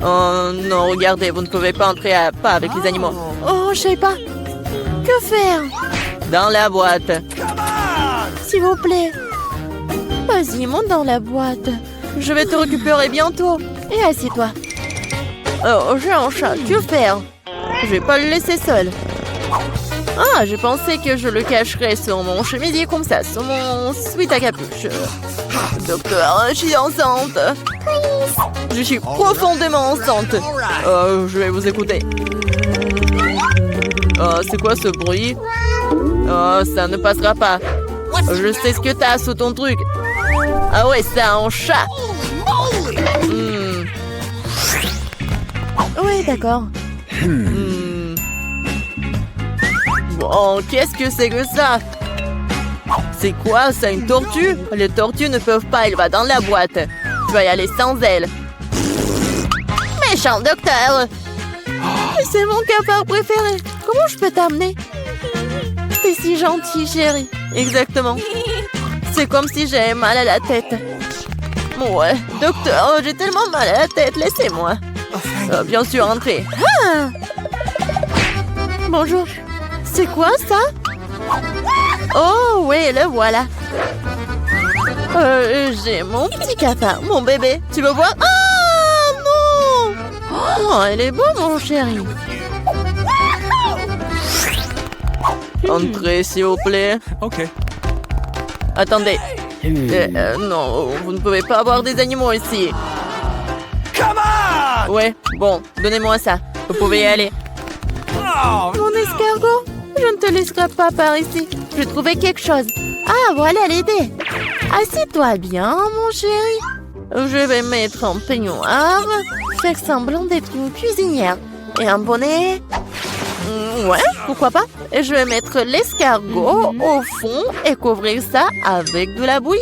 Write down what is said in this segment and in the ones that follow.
Oh non, regardez, vous ne pouvez pas entrer pas avec les animaux. Oh, je sais pas. Que faire? Dans la boîte. S'il vous plaît. Vas-y, monte dans la boîte. Je vais te récupérer bientôt. Et assieds-toi. Oh, j'ai un chat, que faire? Je vais pas le laisser seul. Ah, je pensais que je le cacherais sur mon chemisier comme ça, sur mon sweat à capuche. Docteur, je suis enceinte. Je suis profondément enceinte. Je vais vous écouter. C'est quoi ce bruit? Ça ne passera pas. Je sais ce que t'as sous ton truc. Ah ouais, c'est un chat. Oui, d'accord. Bon, qu'est-ce que c'est que ça? C'est quoi, ça, une tortue? Les tortues ne peuvent pas, elle va dans la boîte. Tu vas y aller sans elle. Méchant docteur! C'est mon cafard préféré. Comment je peux t'amener? T'es si gentil, chérie. Exactement. C'est comme si j'avais mal à la tête. Ouais, docteur, j'ai tellement mal à la tête, laissez-moi. Bien sûr, entrez. Ah! Bonjour. C'est quoi ça? Oh, oui, le voilà. J'ai mon petit cafard, mon bébé. Tu veux voir? Ah, non! Oh, elle est bonne, mon chéri. Entrez, s'il vous plaît. Ok. Attendez. Non, vous ne pouvez pas avoir des animaux ici. Come on! Ouais, bon, donnez-moi ça. Vous pouvez y aller. Oh, Mon escargot, je ne te laisserai pas par ici. J'ai trouvé quelque chose. Ah, voilà l'idée. Assieds-toi bien, mon chéri. Je vais mettre un peignoir, Faire semblant d'être une cuisinière. Et un bonnet. Ouais, pourquoi pas. Et je vais mettre l'escargot au fond et couvrir ça avec de la bouillie.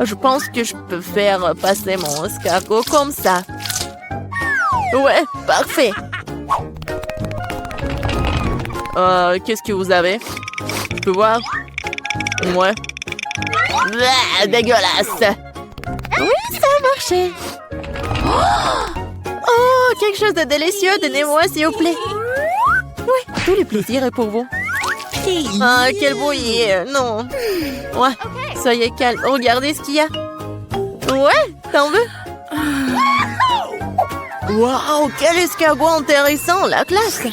Je pense que je peux faire passer mon escargot comme ça. Ouais, parfait. Qu'est-ce que vous avez? Je peux voir? Ouais. Blah, dégueulasse. Oui, ça a marché. Oh, quelque chose de délicieux. Donnez-moi, s'il vous plaît. Oui, tout le plaisir est pour vous. Ah, quel bouillie. Non. Ouais, soyez calme. Regardez ce qu'il y a. Ouais, t'en veux? Waouh, quel escargot intéressant, la classe.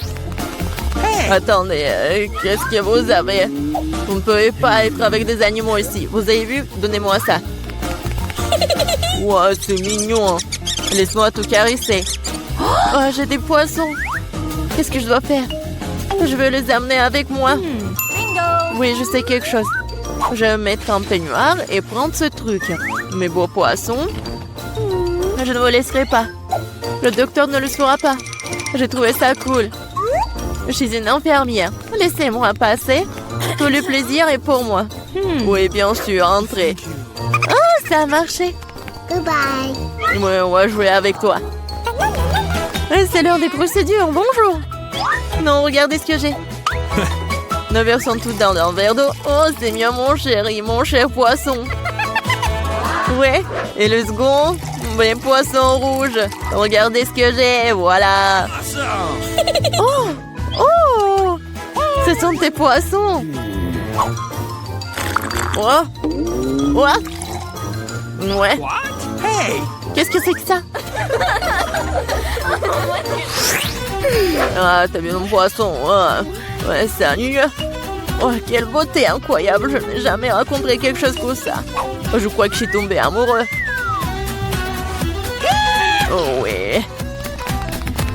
Attendez, qu'est-ce que vous avez? Vous ne pouvez pas être avec des animaux ici. Vous avez vu? Donnez-moi ça. Wow, c'est mignon. Laisse-moi tout caresser. Oh, j'ai des poissons. Qu'est-ce que je dois faire? Je veux les amener avec moi. Oui, je sais quelque chose. Je vais mettre un peignoir et prendre ce truc. Mes beaux poissons. Je ne vous laisserai pas. Le docteur ne le saura pas. J'ai trouvé ça cool. Je suis une infirmière. Laissez-moi passer. Tout le plaisir est pour moi. Oui, bien sûr, entrez. Oh, ça a marché. Ouais, on va jouer avec toi. C'est l'heure des procédures. Bonjour. Non, regardez ce que j'ai. Nos verres sont toutes dans un verre d'eau. Oh, c'est mieux, mon chéri, mon cher poisson. Ouais, et le second, mes poissons rouges. Regardez ce que j'ai, voilà. Oh, oh, Ce sont tes poissons. Oh. Ouais. Ouais. hey! Qu'est-ce que c'est que ça? Ah, t'as vu mon poisson? Ouais, salut. Oh, quelle beauté incroyable. Je n'ai jamais rencontré quelque chose comme ça. Je crois que je suis tombée amoureux. Oh, oui.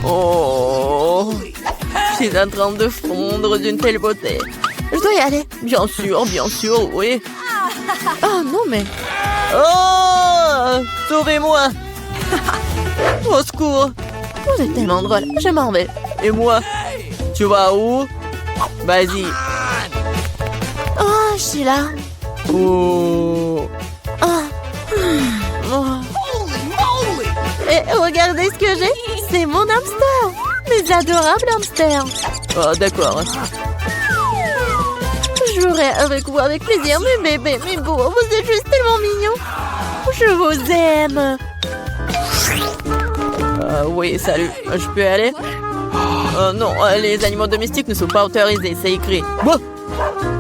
Oh. Je suis en train de fondre d'une telle beauté. Je dois y aller. Bien sûr, oui. oh non, mais... Oh! Sauvez-moi! Au secours! Vous êtes tellement drôle. Je m'en vais. Et moi? Tu vas où? Vas-y. Oh, je suis là. Oh! Oh. Et regardez ce que j'ai! C'est mon hamster. Mes adorables hamsters. Oh, d'accord. Je jouerai avec vous avec plaisir, mes bébés, mes beaux. Vous êtes juste tellement mignons. Je vous aime. Oui, salut. Je peux aller? Non, les animaux domestiques ne sont pas autorisés, c'est écrit. Bah,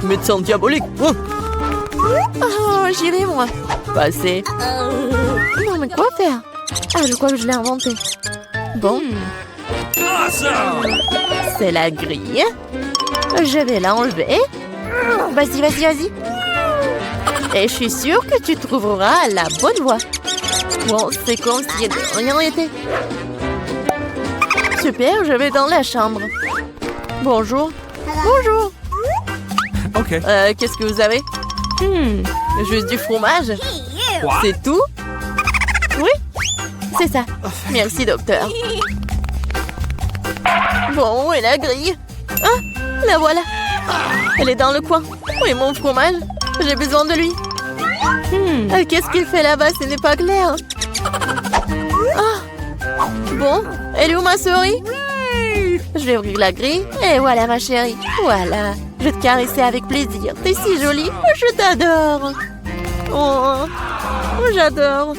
médecin diabolique. Oh, j'irai, moi. Passez. Non, mais quoi faire? Ah, je crois que je l'ai inventé. Bon, Awesome! c'est la grille. Je vais l'enlever. Vas-y, vas-y, vas-y. Et je suis sûre que tu trouveras la bonne voie. Bon, c'est comme si de rien n'était. Super, je vais dans la chambre. Bonjour. Bonjour. Okay. Qu'est-ce que vous avez? Juste du fromage? What? C'est tout? Oui, c'est ça. Merci, docteur. Bon, et la grille? Ah, la voilà. Elle est dans le coin. Oui, mon fromage. J'ai besoin de lui. Qu'est-ce qu'il fait là-bas? Ce n'est pas clair. Ah. Bon, elle est où ma souris? Je vais ouvrir la grille. Et voilà, ma chérie. Voilà. Je vais te caresser avec plaisir. T'es si jolie. Je t'adore. Oh, j'adore.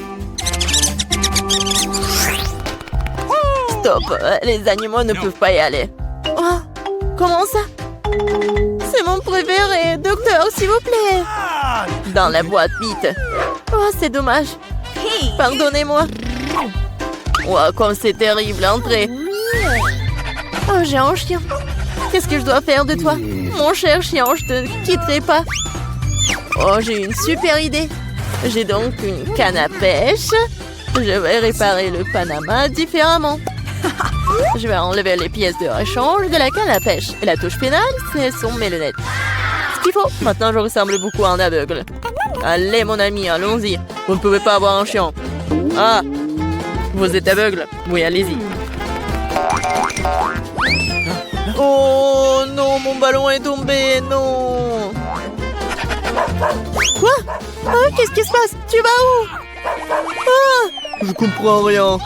Stop. Les animaux ne peuvent pas y aller. Oh, comment ça? C'est mon préféré. Docteur, s'il vous plaît. Dans la boîte, vite. Oh, c'est dommage. Pardonnez-moi. Oh, comme c'est terrible, entrez. Oh, j'ai un chien. Qu'est-ce que je dois faire de toi? Mon cher chien, je te quitterai pas. Oh, j'ai une super idée. J'ai donc une canne à pêche. Je vais réparer le Panama différemment. Je vais enlever les pièces de rechange de la canne à pêche. Et la touche finale, ce sont mes lunettes. Ce qu'il faut. Maintenant, je ressemble beaucoup à un aveugle. Allez, mon ami, allons-y. Vous ne pouvez pas avoir un chien. Ah, vous êtes aveugle? Oui, allez-y. Oh non, mon ballon est tombé, non. Quoi? Oh, qu'est-ce qui se passe? Tu vas où? Ah, je comprends rien.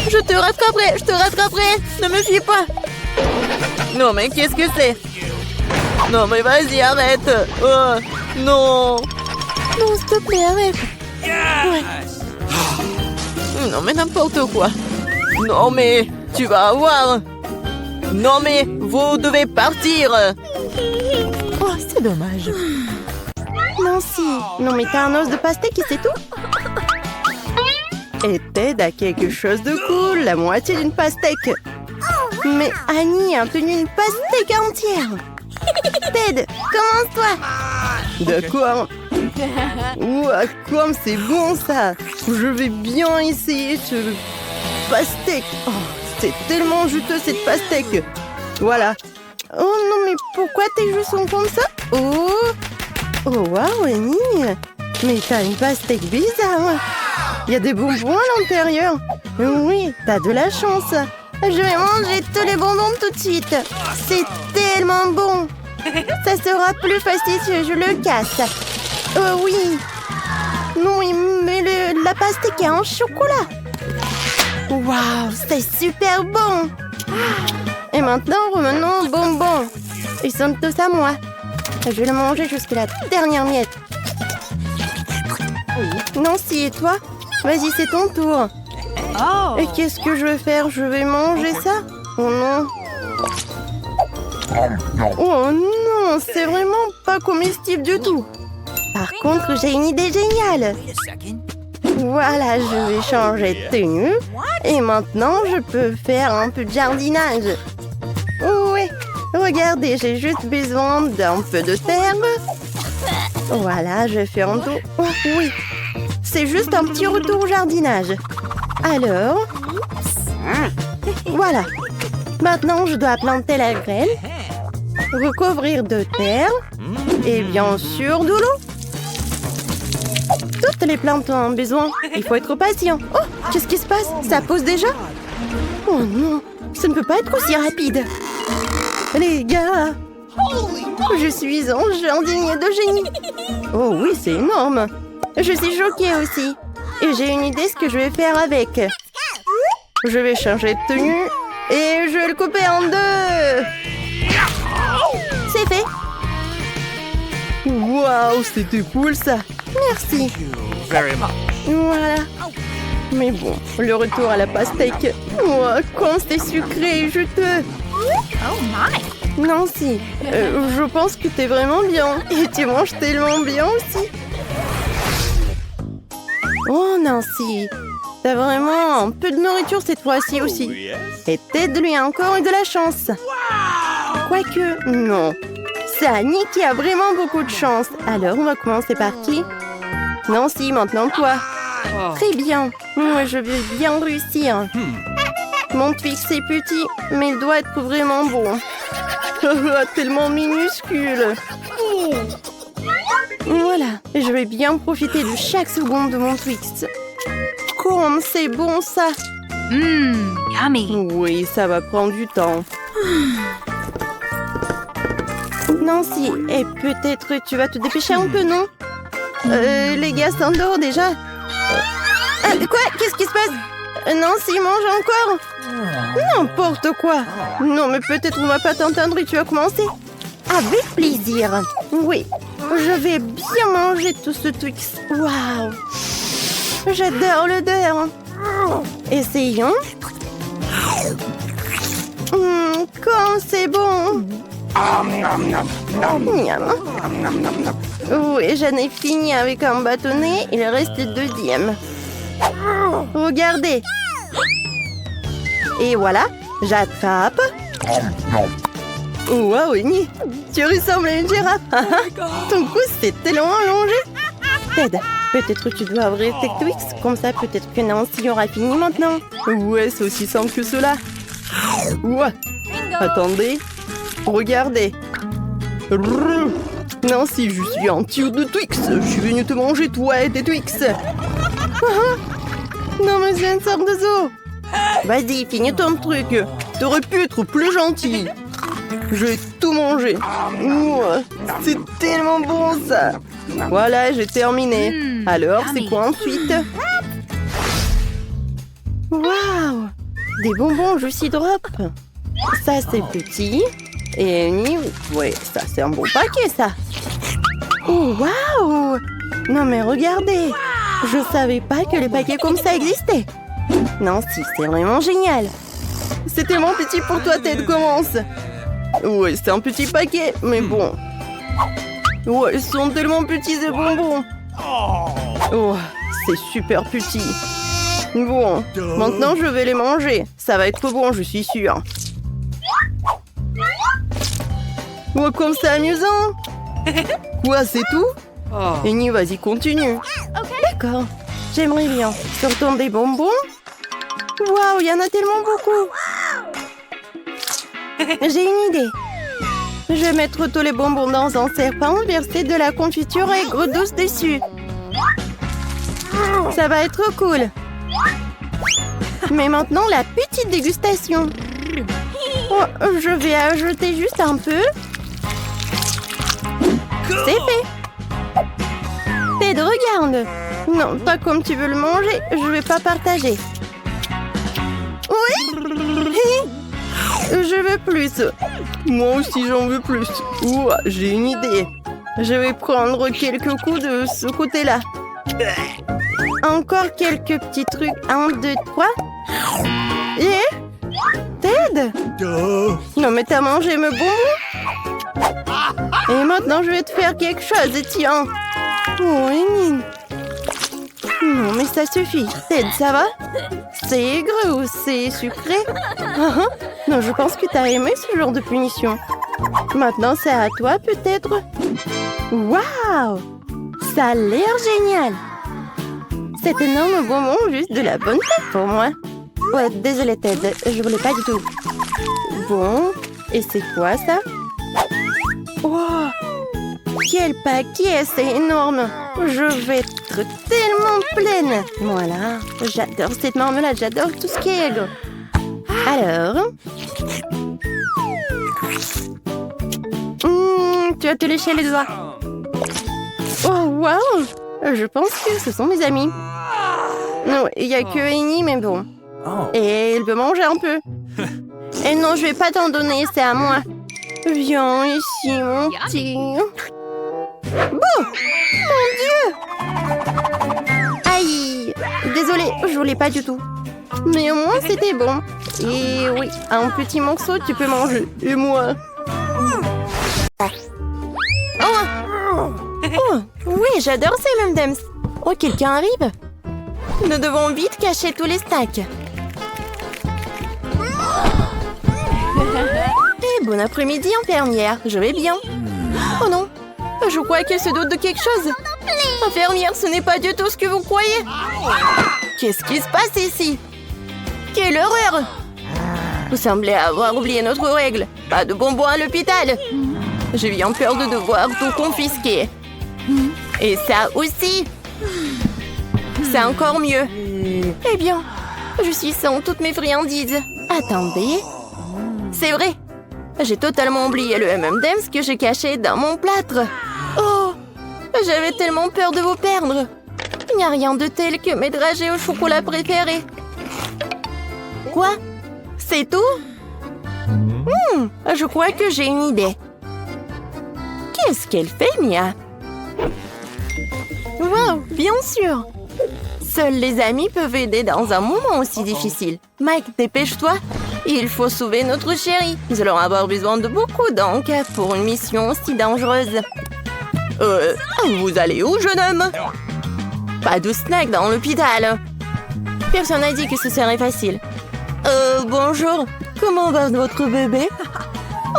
Je te rattraperai. Ne me fie pas. Non, mais qu'est-ce que c'est? Non, mais vas-y, arrête. Oh, non. Non, s'il te plaît, arrête. Yes! Non, mais n'importe quoi. Non, mais tu vas voir. Non, mais vous devez partir. Oh, c'est dommage. Nancy, non mais t'as un os de pastèque et c'est tout? Et Ted a quelque chose de cool, la moitié d'une pastèque. Mais Annie a tenu une pastèque entière. Ted, commence-toi. D'accord. Ouah, comme c'est bon ça. Je vais bien essayer ce pastèque. Oh, c'est tellement juteux cette pastèque. Voilà. Oh non, mais pourquoi tes joues sont comme ça? Oh waouh, Annie. Mais t'as une pastèque bizarre. Il y a des bonbons à l'intérieur. Oui, t'as de la chance. Je vais manger tous les bonbons tout de suite. C'est tellement bon. Ça sera plus fastidieux, je le casse. Oh oui. Non, mais la pastèque est en chocolat. Waouh, c'est super bon. Et maintenant, revenons aux bonbons. Ils sont tous à moi. Je vais le manger jusqu'à la dernière miette. Nancy, et toi? Vas-y, c'est ton tour. Et qu'est-ce que je vais faire? Je vais manger ça? Oh non. Oh non, c'est vraiment pas comestible du tout. Par contre, j'ai une idée géniale. Voilà, je vais changer de tenue. Et maintenant, je peux faire un peu de jardinage. Oui, regardez, j'ai juste besoin d'un peu de terre. Voilà, je fais un tour. Oh, oui, c'est juste un petit retour au jardinage. Alors, voilà. Maintenant, je dois planter la graine, recouvrir de terre et bien sûr de l'eau. Toutes les plantes ont besoin. Il faut être patient. Oh, qu'est-ce qui se passe? Ça pousse déjà? Oh non, ça ne peut pas être aussi rapide. Les gars, je suis un jardinier de génie. Oh oui, c'est énorme. Je suis choquée aussi. Et j'ai une idée ce que je vais faire avec. Je vais changer de tenue et je vais le couper en deux. C'est fait. Waouh, c'était cool ça. Merci. Very much. Voilà. Mais bon, le retour à la pastèque. Oh, quand c'est sucré et juteux. Nancy, je pense que t'es vraiment bien. Et tu manges tellement bien aussi. Oh Nancy, t'as vraiment un peu de nourriture cette fois-ci aussi. Et Ted lui a encore eu de la chance. Quoique, non. C'est Annie qui a vraiment beaucoup de chance. Alors, on va commencer par qui? Nancy, maintenant toi. Très bien. Moi, je veux bien réussir. Mon Twix est petit, mais il doit être vraiment bon. Tellement minuscule. Voilà, je vais bien profiter de chaque seconde de mon Twix. Comme c'est bon ça. Yummy. Oui, ça va prendre du temps. Nancy, et peut-être tu vas te dépêcher un peu, non? Les gars s'endorment déjà. Quoi? Qu'est-ce qui se passe? Nancy, mange encore? N'importe quoi. Non, mais peut-être on va pas t'entendre et tu vas commencer. Avec plaisir. Oui, je vais bien manger tout ce Twix. Waouh! J'adore l'odeur. Essayons. Comme c'est bon. Miam. Oui, j'en ai fini avec un bâtonnet. Il reste le deuxième. Regardez. Et voilà, j'attrape. Wow, Winnie, tu ressembles à une girafe. Ton cou s'est tellement allongé. Ted, peut-être tu dois ouvrir tes Twix. Comme ça, peut-être que Nancy aura fini maintenant. Ouais, c'est aussi simple que cela. Ouais. Attendez. Regardez. Nancy, je suis un tire de Twix. Je suis venue te manger, toi et tes Twix. Non, mais c'est une sorte de zoo. Vas-y, finis ton truc. T'aurais pu être plus gentil. Je vais tout manger. C'est tellement bon, ça. Voilà, j'ai terminé. Alors, c'est quoi ensuite? Waouh! Des bonbons Juicy Drop. Ça, c'est petit. Et ouais, ça, c'est un bon paquet, ça. Oh, waouh! Non, mais regardez. Je savais pas que les paquets comme ça existaient. Non, si, c'est vraiment génial. C'est tellement petit pour toi, Ted, commence. Ouais, c'est un petit paquet, mais bon. Ouais, ils sont tellement petits, ces bonbons. Oh, c'est super petit. Bon, maintenant je vais les manger. Ça va être bon, je suis sûre. Oh, comme c'est amusant. Quoi, c'est tout? Annie, vas-y, continue. D'accord, j'aimerais bien. Sortons des bonbons. Waouh, il y en a tellement beaucoup. J'ai une idée. Je vais mettre tous les bonbons dans un serpent, verser de la confiture aigre douce dessus. Ça va être cool. Mais maintenant, la petite dégustation. Oh, je vais ajouter juste un peu. C'est fait. Ted, regarde. Non, pas comme tu veux le manger. Je vais pas partager. Oui. Je veux plus. Moi aussi, j'en veux plus. Ouah, j'ai une idée. Je vais prendre quelques coups de ce côté-là. Encore quelques petits trucs. 1, 2, 3. Et... Ted? Non, mais t'as mangé mes bonbons? Et maintenant, je vais te faire quelque chose. Tiens. Oh, Annie. Non, mais ça suffit. Ted, ça va? C'est aigre ou c'est sucré? Non, je pense que t'as aimé ce genre de punition. Maintenant, c'est à toi, peut-être? Waouh! Ça a l'air génial! Cet énorme bonbon, juste de la bonne tête pour moi. Ouais, désolée, Ted, je voulais pas du tout. Bon, et c'est quoi, ça? Wow! Quel paquet, c'est énorme! Je vais être tellement pleine! Voilà, j'adore cette marmelade, j'adore tout ce qui est aigre. Alors... tu vas te lécher les doigts. Oh, waouh! Je pense que ce sont mes amis. Non, il n'y a que Annie, mais bon. Et elle veut manger un peu. Et non, je vais pas t'en donner, c'est à moi. Viens ici, mon petit. Bon! Mon Dieu! Aïe! Désolée, Désolée, je voulais pas du tout. Mais au moins, c'était bon. Et oui, un petit morceau, tu peux manger. Et moi? Oh, oui, j'adore ces M&M's. Oh, quelqu'un arrive? Nous devons vite cacher tous les snacks. Eh, bon après-midi, infirmière. Je vais bien. Oh non, je crois qu'elle se doute de quelque chose. Infirmière, ce n'est pas du tout ce que vous croyez. Qu'est-ce qui se passe ici? Quelle horreur! Vous semblez avoir oublié notre règle. Pas de bonbons à l'hôpital. J'ai bien peur de devoir tout confisquer. Et ça aussi. C'est encore mieux. Eh bien, je suis sans toutes mes friandises. Attendez. C'est vrai. J'ai totalement oublié le M&M's que j'ai caché dans mon plâtre. Oh, j'avais tellement peur de vous perdre. Il n'y a rien de tel que mes dragées au chocolat préférés. Quoi? C'est tout? Je crois que j'ai une idée. Qu'est-ce qu'elle fait, Mia? Wow, bien sûr. Seuls les amis peuvent aider dans un moment aussi difficile. Mike, dépêche-toi. Il faut sauver notre chérie. Nous allons avoir besoin de beaucoup d'encre pour une mission aussi dangereuse. Vous allez où, jeune homme? Pas de snack dans l'hôpital. Personne n'a dit que ce serait facile. Bonjour. Comment va votre bébé?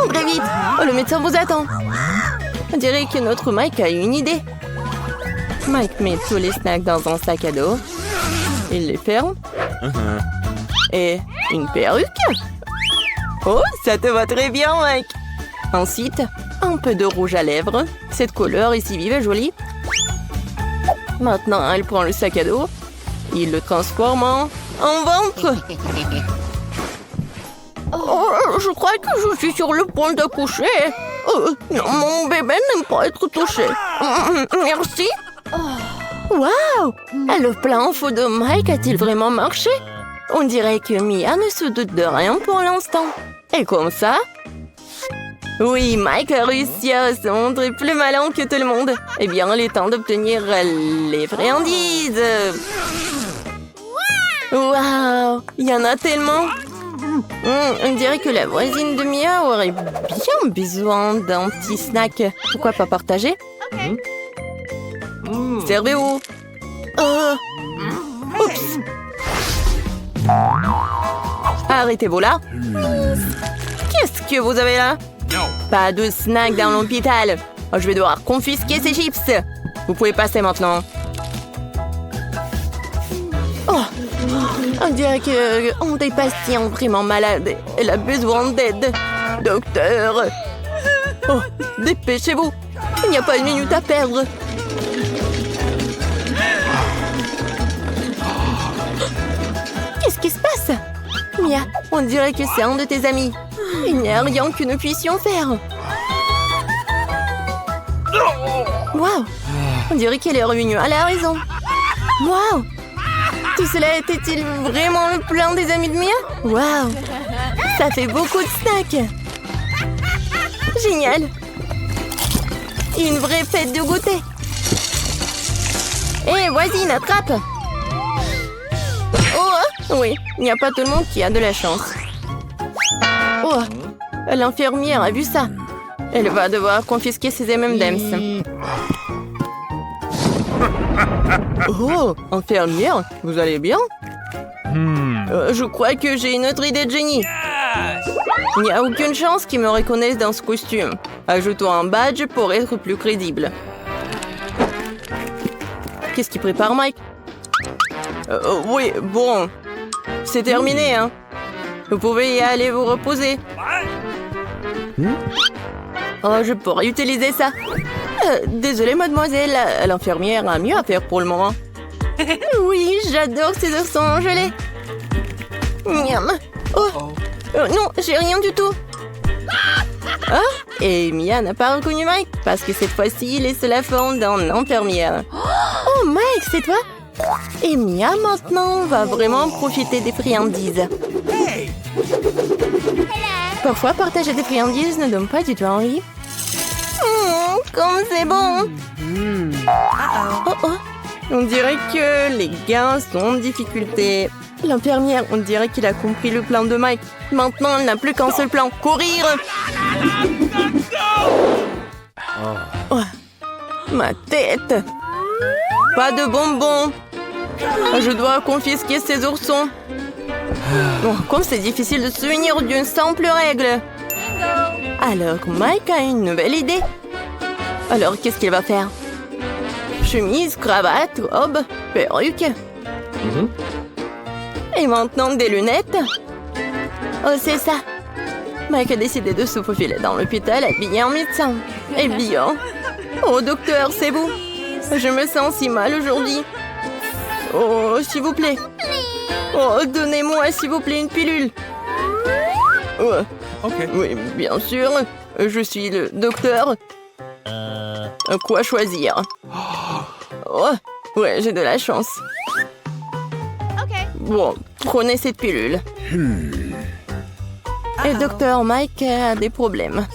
Entrez vite. Le médecin vous attend. On dirait que notre Mike a une idée. Mike met tous les snacks dans un sac à dos. Il les ferme. Et une perruque. Oh, ça te va très bien, Mike. Ensuite, un peu de rouge à lèvres. Cette couleur est si vive et jolie. Maintenant, elle prend le sac à dos. Il le transforme en ventre. Oh, je crois que je suis sur le point d'accoucher. Non, mon bébé n'aime pas être touché. Merci. Waouh! Le plan fou de Mike a-t-il vraiment marché? On dirait que Mia ne se doute de rien pour l'instant. Et comme ça? Oui, Mike a réussi à se montrer plus malin que tout le monde. Eh bien, il est temps d'obtenir les friandises. Waouh! Il y en a tellement. On dirait que la voisine de Mia aurait bien besoin d'un petit snack. Pourquoi pas partager? Servez-vous. Oups. Arrêtez-vous là. Qu'est-ce que vous avez là? Pas de snack dans l'hôpital. Je vais devoir confisquer ces chips. Vous pouvez passer maintenant. Oh, on dirait qu'on est patient vraiment malade. Elle a besoin d'aide. Docteur. Oh, dépêchez-vous. Il n'y a pas une minute à perdre. Qu'est-ce qui se passe? Mia, on dirait que c'est un de tes amis. Il n'y a rien que nous puissions faire. Waouh! On dirait qu'elle est revenue à la raison. Waouh! Tout cela était-il vraiment le plan des amis de Mia? Waouh! Ça fait beaucoup de snacks. Génial! Une vraie fête de goûter. Hé, voisine, attrape! Oh, oui, il n'y a pas tout le monde qui a de la chance. Oh, l'infirmière a vu ça. Elle va devoir confisquer ses M&M's. Oh, infirmière, vous allez bien? Je crois que j'ai une autre idée de génie. Il n'y a aucune chance qu'ils me reconnaissent dans ce costume. Ajoutons un badge pour être plus crédible. Qu'est-ce qu'il prépare, Mike? Oui, bon. C'est terminé, hein. Vous pouvez y aller vous reposer. Oh, je pourrais utiliser ça. Désolée, mademoiselle, l'infirmière a mieux à faire pour le moment. Oui, j'adore ces oeufs sans gelée. Miam. Oh, non, j'ai rien du tout. Ah, et Mia n'a pas reconnu Mike parce que cette fois-ci, il est sous la forme d'un infirmière. Oh, Mike, c'est toi? Et Mia, maintenant, va vraiment profiter des friandises. Parfois, partager des friandises ne donne pas du tout envie. Comme c'est bon! Oh, On dirait que les gars sont en difficulté. L'infirmière, on dirait qu'il a compris le plan de Mike. Maintenant, il n'a plus qu'un seul plan. Courir! Oh, ma tête! Pas de bonbons! Je dois confisquer ces oursons. Oh, comme c'est difficile de se souvenir d'une simple règle. Alors, Mike a une nouvelle idée. Alors, qu'est-ce qu'il va faire? Chemise, cravate, robe, perruque. Et maintenant, des lunettes. Oh, c'est ça. Mike a décidé de se faufiler dans l'hôpital habillé en médecin. Eh bien... Oh, docteur, c'est vous. Je me sens si mal aujourd'hui. Oh, s'il vous plaît. Oh, donnez-moi, s'il vous plaît, une pilule. Oh. Ok. Oui, bien sûr. Je suis le docteur. Quoi choisir? Oh, ouais, j'ai de la chance. Bon, prenez cette pilule. Et docteur Mike a des problèmes.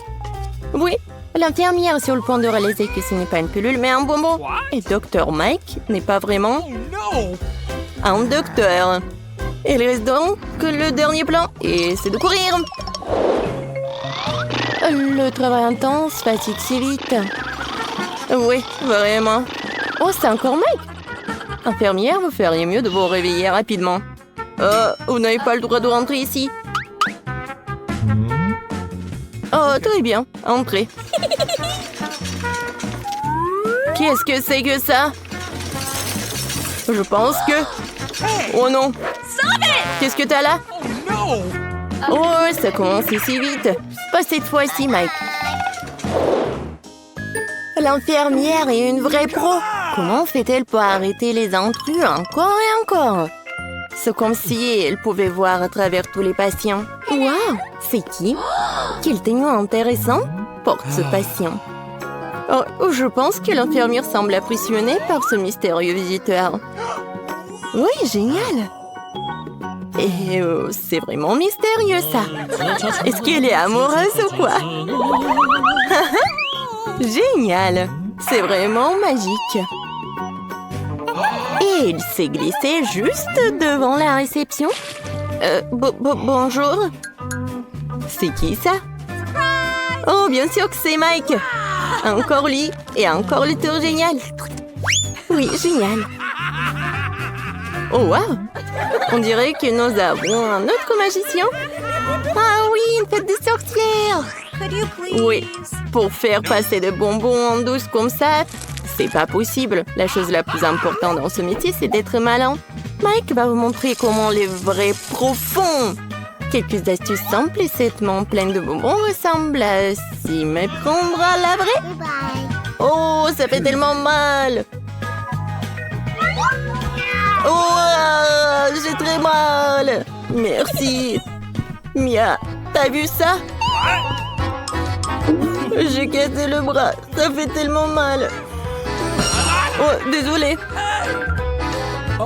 Oui, l'infirmière est sur le point de réaliser que ce n'est pas une pilule, mais un bonbon. Et docteur Mike n'est pas vraiment un docteur. Il reste donc le dernier plan, et c'est de courir. Le travail intense fatigue si vite. Oui, vraiment. Oh, c'est encore Mike. Infirmière, vous feriez mieux de vous réveiller rapidement. Vous n'avez pas le droit de rentrer ici. Oh, très bien. Entrez. Qu'est-ce que c'est que ça? Je pense que... Oh non. Qu'est-ce que t'as là? Oh, ça commence si vite. Pas cette fois-ci, Mike. L'infirmière est une vraie pro. Comment fait-elle pour arrêter les intrus encore et encore? C'est comme si elle pouvait voir à travers tous les patients. Waouh, c'est qui? Quel témoin intéressant porte ce patient. Oh, je pense que l'infirmière semble impressionnée par ce mystérieux visiteur. Oui, génial. Et c'est vraiment mystérieux, ça. Est-ce qu'elle est amoureuse ou quoi? Génial. C'est vraiment magique. Et il s'est glissé juste devant la réception. Bonjour. C'est qui ça? Oh, bien sûr que c'est Mike. Encore lui et encore le tour génial. Oui, génial. Oh, wow. On dirait que nous avons un autre magicien. Ah oui, une fête de sorcières. Oui, pour faire passer des bonbons en douce comme ça, c'est pas possible. La chose la plus importante dans ce métier, c'est d'être malin. Mike va vous montrer comment les vrais profonds. Quelques astuces simples et certainement pleines de bonbons ressemblent à s'y méprendre à la vraie. Oh, ça fait tellement mal. Oh, j'ai très mal. Merci. Mia, t'as vu ça? J'ai cassé le bras. Ça fait tellement mal. Oh, désolé.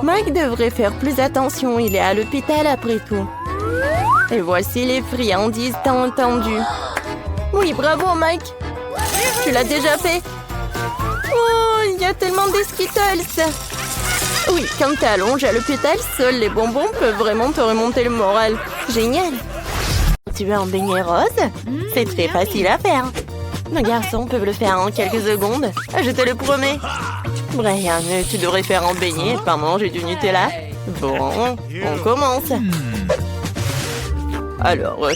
Mike devrait faire plus attention. Il est à l'hôpital après tout. Et voici les friandises tant attendues. Oui, bravo, Mike. Tu l'as déjà fait? Oh, il y a tellement de Skittles. Oui, quand t'es allongé à l'hôpital, seuls les bonbons peuvent vraiment te remonter le moral. Génial. Tu veux un beignet rose? C'est très facile à faire. Nos garçons peuvent le faire en quelques secondes. Je te le promets. Brian, tu devrais faire un beignet et pas manger du Nutella. Bon, on commence. Alors,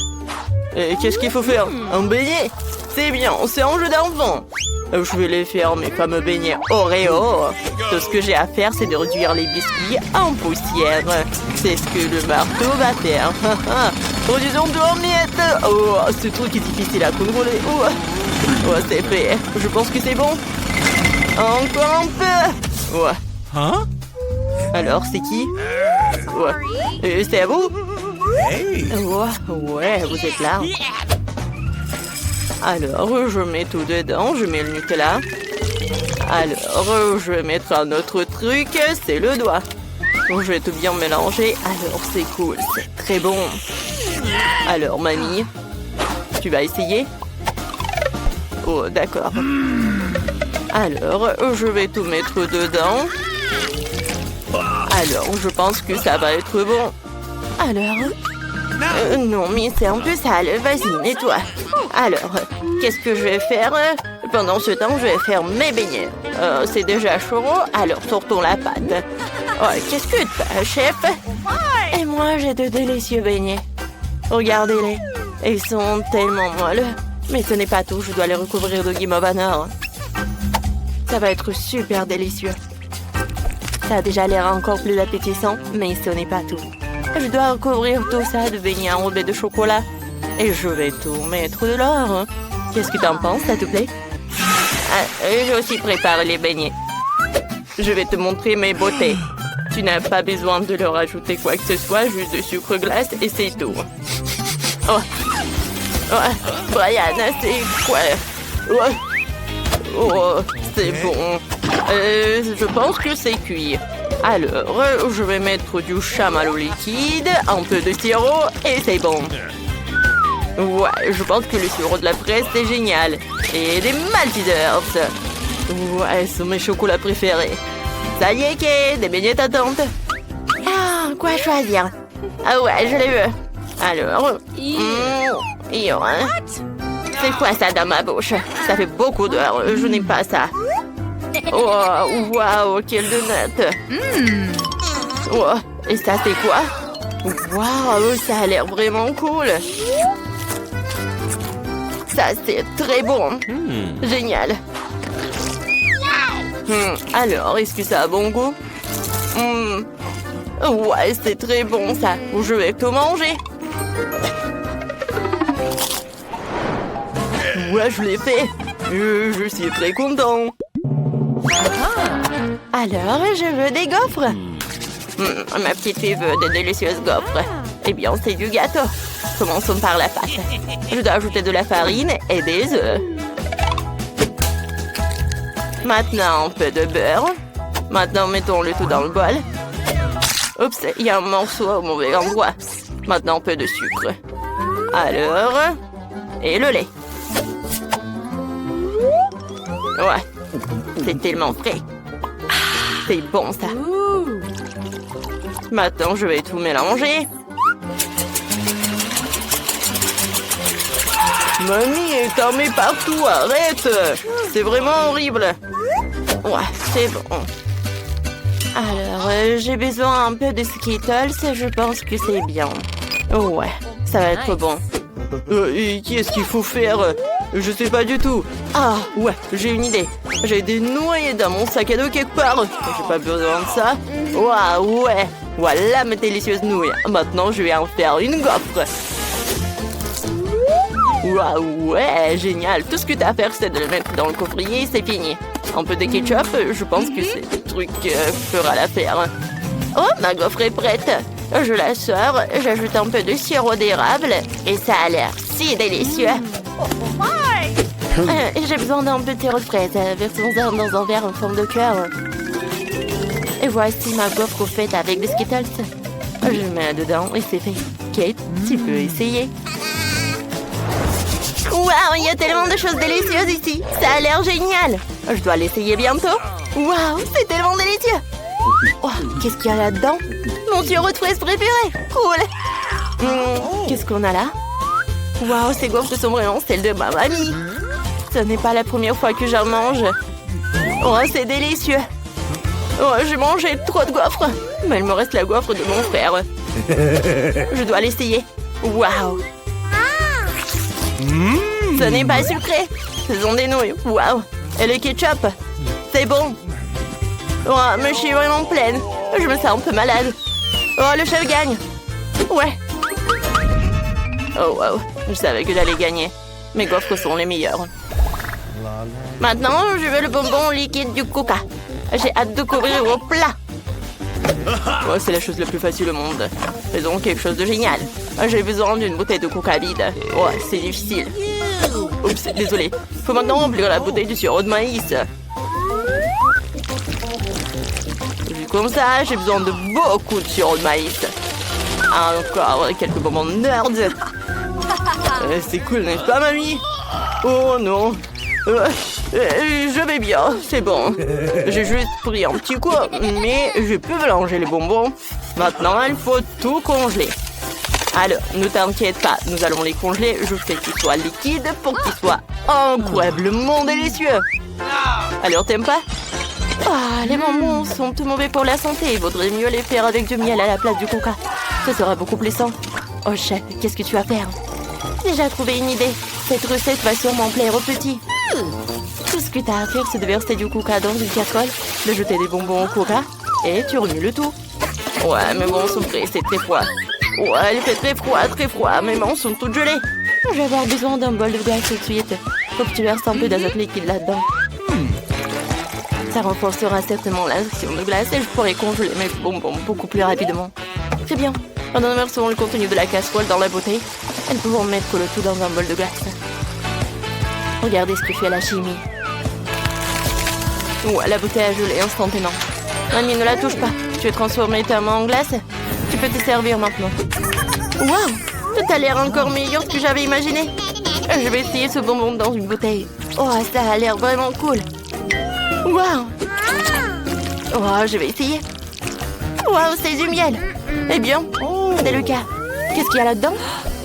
qu'est-ce qu'il faut faire? Un beignet? C'est bien, c'est un jeu d'enfant. Je vais les faire mes fameux beignets Oreo. Tout ce que j'ai à faire, c'est de réduire les biscuits en poussière. C'est ce que le marteau va faire. Produisons tout en miettes. Oh, ce truc est difficile à contrôler. Oh, c'est fait. Je pense que c'est bon. Encore un peu. Ouais. Hein? Alors, c'est qui? Ouais. C'est à vous? Ouais, vous êtes là. Alors, je mets tout dedans. Je mets le Nutella. Alors, je vais mettre un autre truc. C'est le doigt. Je vais tout bien mélanger. Alors, c'est cool. C'est très bon. Alors, mamie, tu vas essayer? Oh, d'accord. Alors, je vais tout mettre dedans. Alors, je pense que ça va être bon. Alors? Non, mais c'est un peu sale. Vas-y, nettoie. Alors, qu'est-ce que je vais faire? Pendant ce temps, je vais faire mes beignets. C'est déjà chaud, alors sortons la pâte. Oh, qu'est-ce que t'as, chef? Et moi, j'ai de délicieux beignets. Regardez-les. Ils sont tellement molles. Mais ce n'est pas tout, je dois les recouvrir de guimauve à nord. Ça va être super délicieux. Ça a déjà l'air encore plus appétissant, mais ce n'est pas tout. Je dois recouvrir tout ça de beignets enrobés de chocolat. Et je vais tout mettre de l'or. Qu'est-ce que t'en penses, ça te plaît? J'ai aussi préparé les beignets. Je vais te montrer mes beautés. Tu n'as pas besoin de leur ajouter quoi que ce soit, juste de sucre glace et c'est tout. Oh. Oh. Brian, c'est quoi? Oh, c'est bon. Je pense que c'est cuit. Alors, je vais mettre du chamallow liquide, un peu de sirop et c'est bon. Ouais, je pense que le sirop de la fraise, c'est génial. Et des maltesers. Ouais, ce sont mes chocolats préférés. Ça y est, Kate, des beignets t'attendent. Ah, quoi choisir? Ah ouais, je les veux. Alors, c'est quoi ça dans ma bouche? Ça fait beaucoup d'heures, je n'aime pas ça. Oh, waouh, quelle donut. Oh, et ça, c'est quoi? Waouh, ça a l'air vraiment cool. Ça, c'est très bon. Génial. Alors, est-ce que ça a bon goût? Ouais, c'est très bon, ça. Je vais tout manger. Ouais, je l'ai fait. Je suis très content. Alors, je veux des gaufres. Ma petite fille veut de délicieuses gaufres. Eh bien, c'est du gâteau. Commençons par la pâte. Je dois ajouter de la farine et des œufs. Maintenant, un peu de beurre. Maintenant, mettons le tout dans le bol. Oups, il y a un morceau au mauvais endroit. Maintenant, un peu de sucre. Alors, et le lait. Ouais, c'est tellement frais. C'est bon, ça. Maintenant, je vais tout mélanger. Mamie est armée partout, arrête! C'est vraiment horrible. Ouais, c'est bon. Alors, j'ai besoin un peu de Skittles, je pense que c'est bien. Ouais, ça va être bon. Et qu'est-ce qu'il faut faire? Je sais pas du tout. Ah, ouais, j'ai une idée. J'ai des noyés dans mon sac à dos quelque part. J'ai pas besoin de ça. Waouh, ouais. Voilà mes délicieuses nouilles. Maintenant, je vais en faire une gaufre. Waouh, ouais, génial. Tout ce que t'as à faire, c'est de le mettre dans le coffrier, c'est fini. Un peu de ketchup, je pense que c'est le truc fera l'affaire. Oh, ma gaufre est prête. Je la sors, j'ajoute un peu de sirop d'érable et ça a l'air si délicieux. J'ai besoin d'un peu de sirop de fraise. Versons-en dans un verre en forme de cœur. Et voici ma gaufre faite avec des Skittles. Je mets dedans et c'est fait. Kate, tu peux essayer. Waouh, il y a tellement de choses délicieuses ici. Ça a l'air génial. Je dois l'essayer bientôt. Waouh, c'est tellement délicieux. Oh, qu'est-ce qu'il y a là-dedans? Mon sirop de fraise préféré. Cool. Qu'est-ce qu'on a là? Waouh, ces gaufres sont vraiment celles de ma mamie. Ce n'est pas la première fois que j'en mange. Oh, c'est délicieux. Oh, j'ai mangé trop de gaufres. Mais il me reste la gaufre de mon frère. Je dois l'essayer. Waouh. Ce n'est pas sucré. Ce sont des nouilles. Waouh. Et le ketchup. C'est bon. Oh, mais je suis vraiment pleine. Je me sens un peu malade. Oh, le chef gagne. Ouais. Oh, wow. Je savais que j'allais gagner. Mes gaufres sont les meilleures. Maintenant, je veux le bonbon liquide du Coca. J'ai hâte de couvrir au plat. Oh, c'est la chose la plus facile au monde. Faisons quelque chose de génial. J'ai besoin d'une bouteille de Coca vide. Oh, c'est difficile. Oups, désolé. Faut maintenant remplir la bouteille du sirop de maïs. Vu comme ça, j'ai besoin de beaucoup de sirop de maïs. Encore quelques bonbons nerds. C'est cool, n'est-ce pas, mamie? Oh non. Je vais bien, c'est bon. J'ai juste pris un petit coup, mais je peux mélanger les bonbons. Maintenant, il faut tout congeler. Alors, ne t'inquiète pas, nous allons les congeler. Je fais qu'ils soient liquides pour qu'ils soient incroyablement délicieux. Alors, t'aimes pas? Ah, les bonbons sont tout mauvais pour la santé. Il vaudrait mieux les faire avec du miel à la place du coca. Ce sera beaucoup plus sain. Oh, chef, qu'est-ce que tu vas faire? J'ai déjà trouvé une idée. Cette recette va sûrement plaire aux petits. Tout ce que t'as à faire, c'est de verser du coca dans une casserole, de jeter des bonbons au coca, et tu remues le tout. Ouais, mais bon, son prêt, c'est très froid. Ouais, il fait très froid. Mes mains sont toutes gelées. Je vais avoir besoin d'un bol de glace tout de suite. Faut que tu verses un peu d'azote liquide là-dedans. Ça renforcera certainement l'action de glace et je pourrai congeler mes bonbons beaucoup plus rapidement. Très bien. Maintenant, nous versons le contenu de la casserole dans la bouteille. Et nous pouvons mettre le tout dans un bol de glace. Regardez ce que fait la chimie. Ouais, la bouteille a gelé instantanément. Mamie, ne la touche pas. Tu as transformé ta main en glace. Tu peux te servir maintenant. Waouh! Tout a l'air encore meilleur que j'avais imaginé. Je vais essayer ce bonbon dans une bouteille. Oh, ça a l'air vraiment cool. Waouh! Oh, je vais essayer. Waouh, c'est du miel. Eh bien, c'est le cas. Qu'est-ce qu'il y a là-dedans?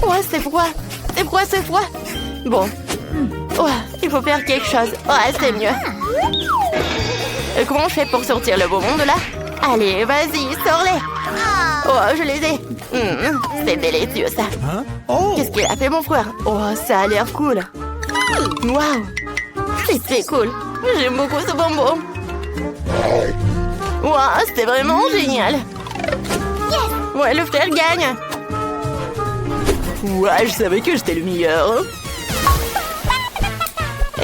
Ouais, c'est froid. C'est froid. Bon. Ouais, il faut faire quelque chose. Ouais, c'est mieux. Comment je fais pour sortir le bonbon de là? Allez, vas-y, sors-les. Oh, je les ai. C'est délicieux, ça. Qu'est-ce qu'il a fait, mon frère? Oh, ça a l'air cool. Waouh. C'est très cool. J'aime beaucoup ce bonbon. Waouh, c'était vraiment génial. Ouais, le frère gagne. Ouais, je savais que j'étais le meilleur.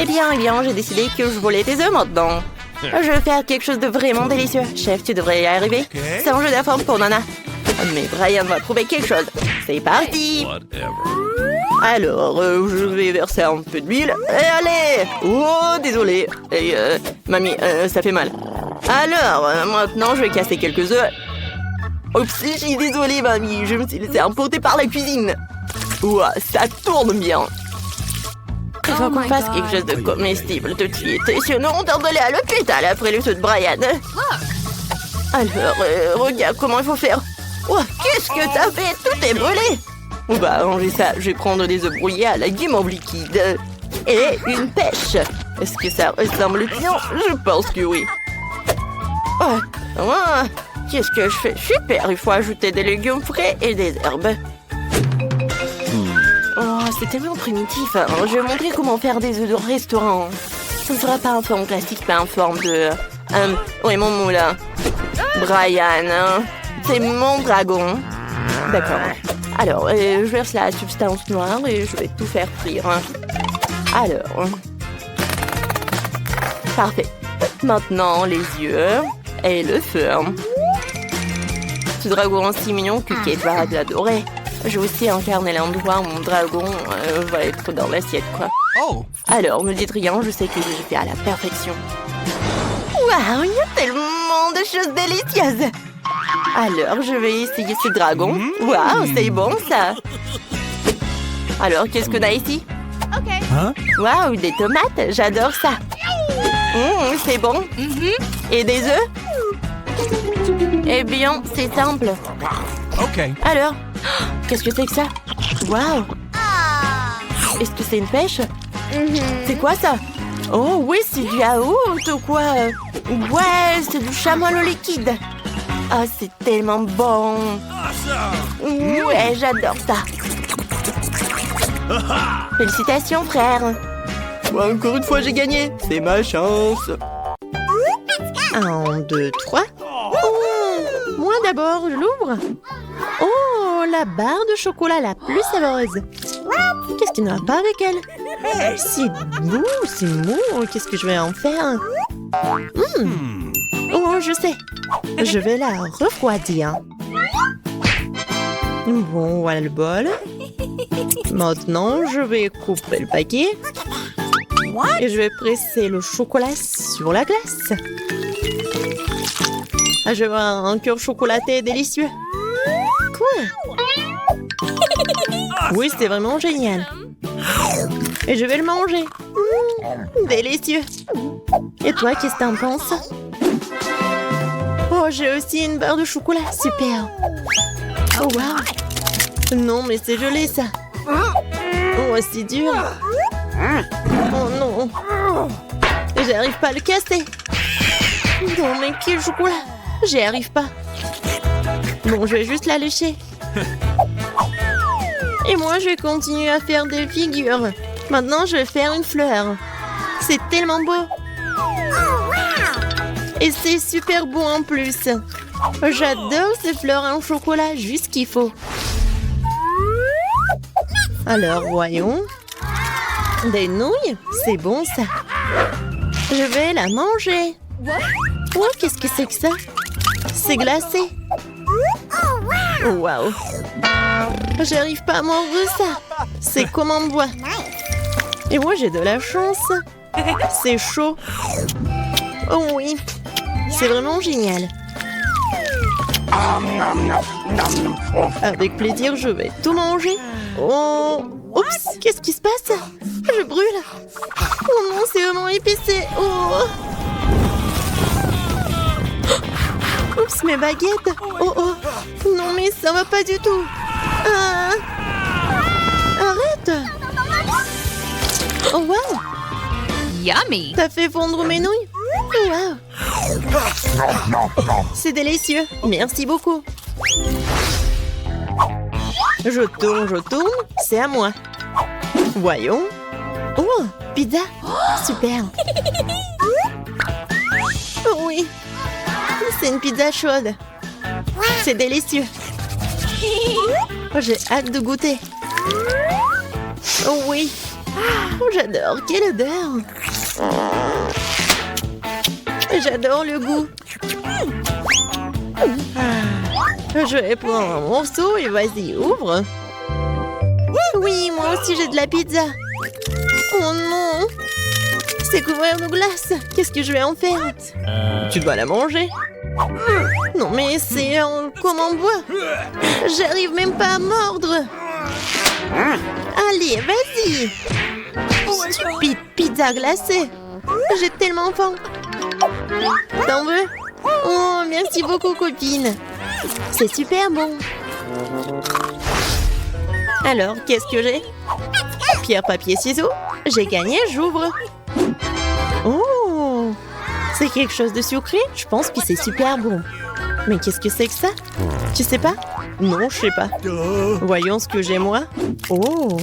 Eh bien, j'ai décidé que je volais tes œufs maintenant. Je vais faire quelque chose de vraiment délicieux. Chef, tu devrais y arriver. C'est un jeu d'affaires pour Nana. Mais Brian va trouver quelque chose. C'est parti. Alors, je vais verser un peu d'huile. Et allez! Oh, désolé. Et, mamie, ça fait mal. Alors, maintenant, je vais casser quelques œufs. Oups, je suis désolée, mamie. Je me suis laissée emporter par la cuisine. Ouah, ça tourne bien. Il faut qu'on fasse quelque chose de comestible tout de suite. Sinon, on doit aller à l'hôpital après le saut de Brian. Alors, regarde comment il faut faire. Oh, qu'est-ce que t'as fait? Tout est brûlé. Bah, ranger ça. Je vais prendre des œufs brouillés à la guimauve liquide. Et une pêche. Est-ce que ça ressemble bien? Je pense que oui. Oh, qu'est-ce que je fais? Super, il faut ajouter des légumes frais et des herbes. Oh, c'est tellement primitif. Je vais montrer comment faire des œufs de restaurant. Ce ne sera pas en forme classique, mais en forme de... oui, mon moulin. Brian, c'est mon dragon. D'accord. Alors, je verse la substance noire et je vais tout faire frire. Alors... Parfait. Maintenant, les yeux et le feu. Ce dragon si mignon que Kate va l'adorer. Je vais aussi incarner l'endroit où mon dragon va être dans l'assiette, quoi. Alors, ne dites rien, je sais que j'ai fait à la perfection. Waouh, il y a tellement de choses délicieuses. Alors, je vais essayer ce dragon. Waouh, c'est bon, ça. Alors, qu'est-ce qu'on a ici? Waouh, des tomates, j'adore ça. C'est bon. Et des œufs? Eh bien, c'est simple. Alors, qu'est-ce que c'est que ça? Waouh! Est-ce que c'est une pêche? C'est quoi ça? Oh oui, c'est du yaourt ou quoi? Ouais, c'est du chamallow liquide. Ah, c'est tellement bon. Ouais, j'adore ça. Félicitations, frère. Encore une fois, j'ai gagné. C'est ma chance. 1, 2, 3. Moi d'abord, je l'ouvre. Oh, la barre de chocolat la plus savoureuse. Qu'est-ce qu'il n'y a pas avec elle? C'est mou. Qu'est-ce que je vais en faire? Oh, je sais. Je vais la refroidir. Bon, voilà le bol. Maintenant, je vais couper le paquet. Et je vais presser le chocolat sur la glace. Je vais avoir un cœur chocolaté délicieux. Cool. Oui, c'est vraiment génial. Et je vais le manger. Délicieux. Et toi, qu'est-ce que t'en penses? Oh, j'ai aussi une barre de chocolat. Super. Oh, wow. Non, mais c'est gelé, ça. Oh, c'est dur. Oh, non. J'arrive pas à le casser. Non, mais quel chocolat. J'y arrive pas. Bon, je vais juste la lécher. Et moi, je vais continuer à faire des figures. Maintenant, je vais faire une fleur. C'est tellement beau. Et c'est super beau en plus. J'adore ces fleurs en chocolat, juste ce qu'il faut. Alors, voyons. Des nouilles, c'est bon ça. Je vais la manger. Oh, qu'est-ce que c'est que ça? C'est glacé. Waouh. J'arrive pas à mordre ça. C'est comme en bois. Et moi, j'ai de la chance. C'est chaud. Oh oui. C'est vraiment génial. Avec plaisir, je vais tout manger. Oh. Oups, qu'est-ce qui se passe? Je brûle. Oh non, c'est vraiment épicé. Oh. Oups, mes baguettes. Oh oh. Non, mais ça va pas du tout. Ah. Arrête. Oh wow. Yummy. T'as fait fondre mes nouilles? Wow. C'est délicieux. Merci beaucoup. Je tourne. C'est à moi. Voyons. Oh, pizza. Super. Oh oui. C'est une pizza chaude. C'est délicieux. Oh, j'ai hâte de goûter. Oh oui. Oh, j'adore. Quelle odeur. J'adore le goût. Je vais prendre un morceau et vas-y, ouvre. Oui, moi aussi j'ai de la pizza. Oh non. C'est couvert de glace. Qu'est-ce que je vais en faire? Tu dois la manger. Non, mais c'est comme en bois. J'arrive même pas à mordre. Allez, vas-y. Stupide pizza glacée. J'ai tellement faim. T'en veux? Oh, merci beaucoup, copine. C'est super bon. Alors, qu'est-ce que j'ai? Pierre, papier, ciseaux. J'ai gagné, j'ouvre. Oh! C'est quelque chose de sucré? Je pense que c'est super bon. Mais qu'est-ce que c'est que ça? Tu sais pas? Non, je sais pas. Voyons ce que j'ai moi. Oh!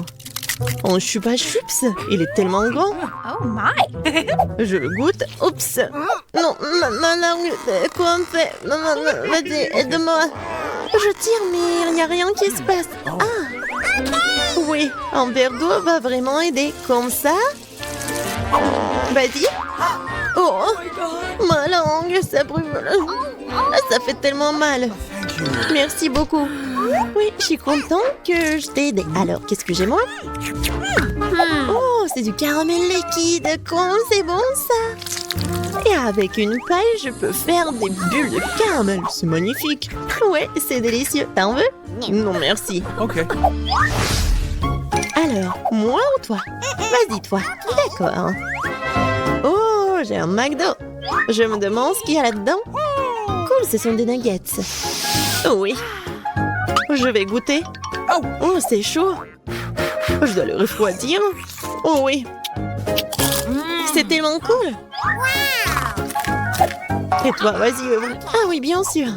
Un chupa chups. Il est tellement grand. Oh my. Je le goûte. Oups. Non, ma langue. Quoi on fait? Non, vas-y, aide-moi. Je tire, mais il n'y a rien qui se passe. Ah! Oui, un verre d'eau va vraiment aider. Comme ça? Vas-y. Oh! Ma langue, ça brûle. Ça fait tellement mal. Merci beaucoup. Oui, je suis contente que je t'ai aidé. Alors, qu'est-ce que j'ai moi? Oh, c'est du caramel liquide. Comment c'est bon ça? Et avec une paille, je peux faire des bulles de caramel. C'est magnifique. Ouais, c'est délicieux. T'en veux? Non, merci. Ok. Alors, moi ou toi? Vas-y, toi. D'accord. Oh, j'ai un McDo. Je me demande ce qu'il y a là-dedans. Cool, ce sont des nuggets. Oui. Je vais goûter. Oh, c'est chaud. Je dois le refroidir. Oh oui. C'est tellement cool. Et toi, vas-y, ouvre. Ah oui, bien sûr.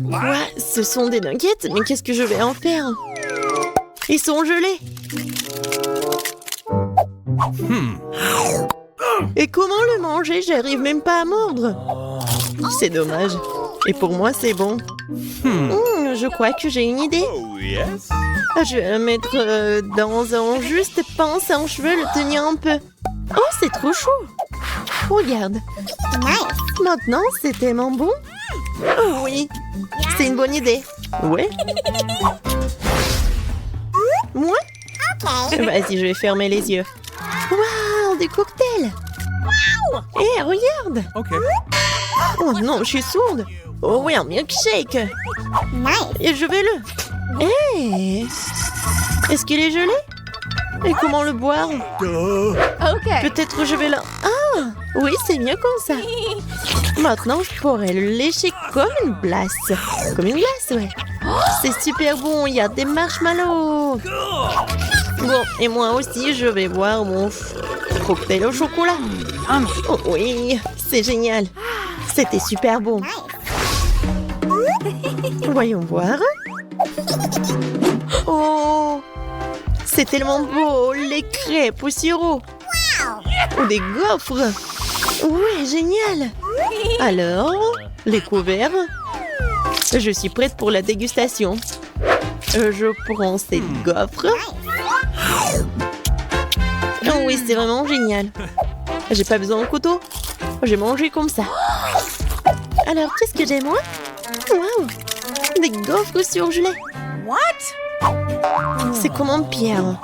Ouais, ce sont des nuggets, mais qu'est-ce que je vais en faire? Ils sont gelés. Et comment le manger? J'arrive même pas à mordre. C'est dommage. Et pour moi, c'est bon. Je crois que j'ai une idée. Je vais le mettre dans un juste pince en cheveux, le tenir un peu. Oh, c'est trop chaud. Regarde. Maintenant, c'est tellement bon. Oh oui, c'est une bonne idée. Ouais. Moi? Vas-y, je vais fermer les yeux. Waouh, des cocktails. Hé, regarde. Ok. Oh non, je suis sourde. Oh oui, un milkshake. Et je vais le... Hé, est-ce qu'il est gelé? Et comment le boire? Okay. Peut-être je vais Ah, oui, c'est mieux comme ça. Maintenant, je pourrais le lécher comme une glace. Comme une glace, ouais. C'est super bon, il y a des marshmallows. Bon, et moi aussi, je vais boire mon cocktail au chocolat. Oh oui, c'est génial. C'était super bon. Voyons voir. Oh, c'est tellement beau, les crêpes au sirop. Ou des gaufres. Oui, génial. Alors, les couverts. Je suis prête pour la dégustation. Je prends ces gaufres. Oh oui, c'est vraiment génial. J'ai pas besoin de couteau. J'ai mangé comme ça. Alors, qu'est-ce que j'ai moi? Waouh, des gaufres surgelées. What? C'est comme en pierre.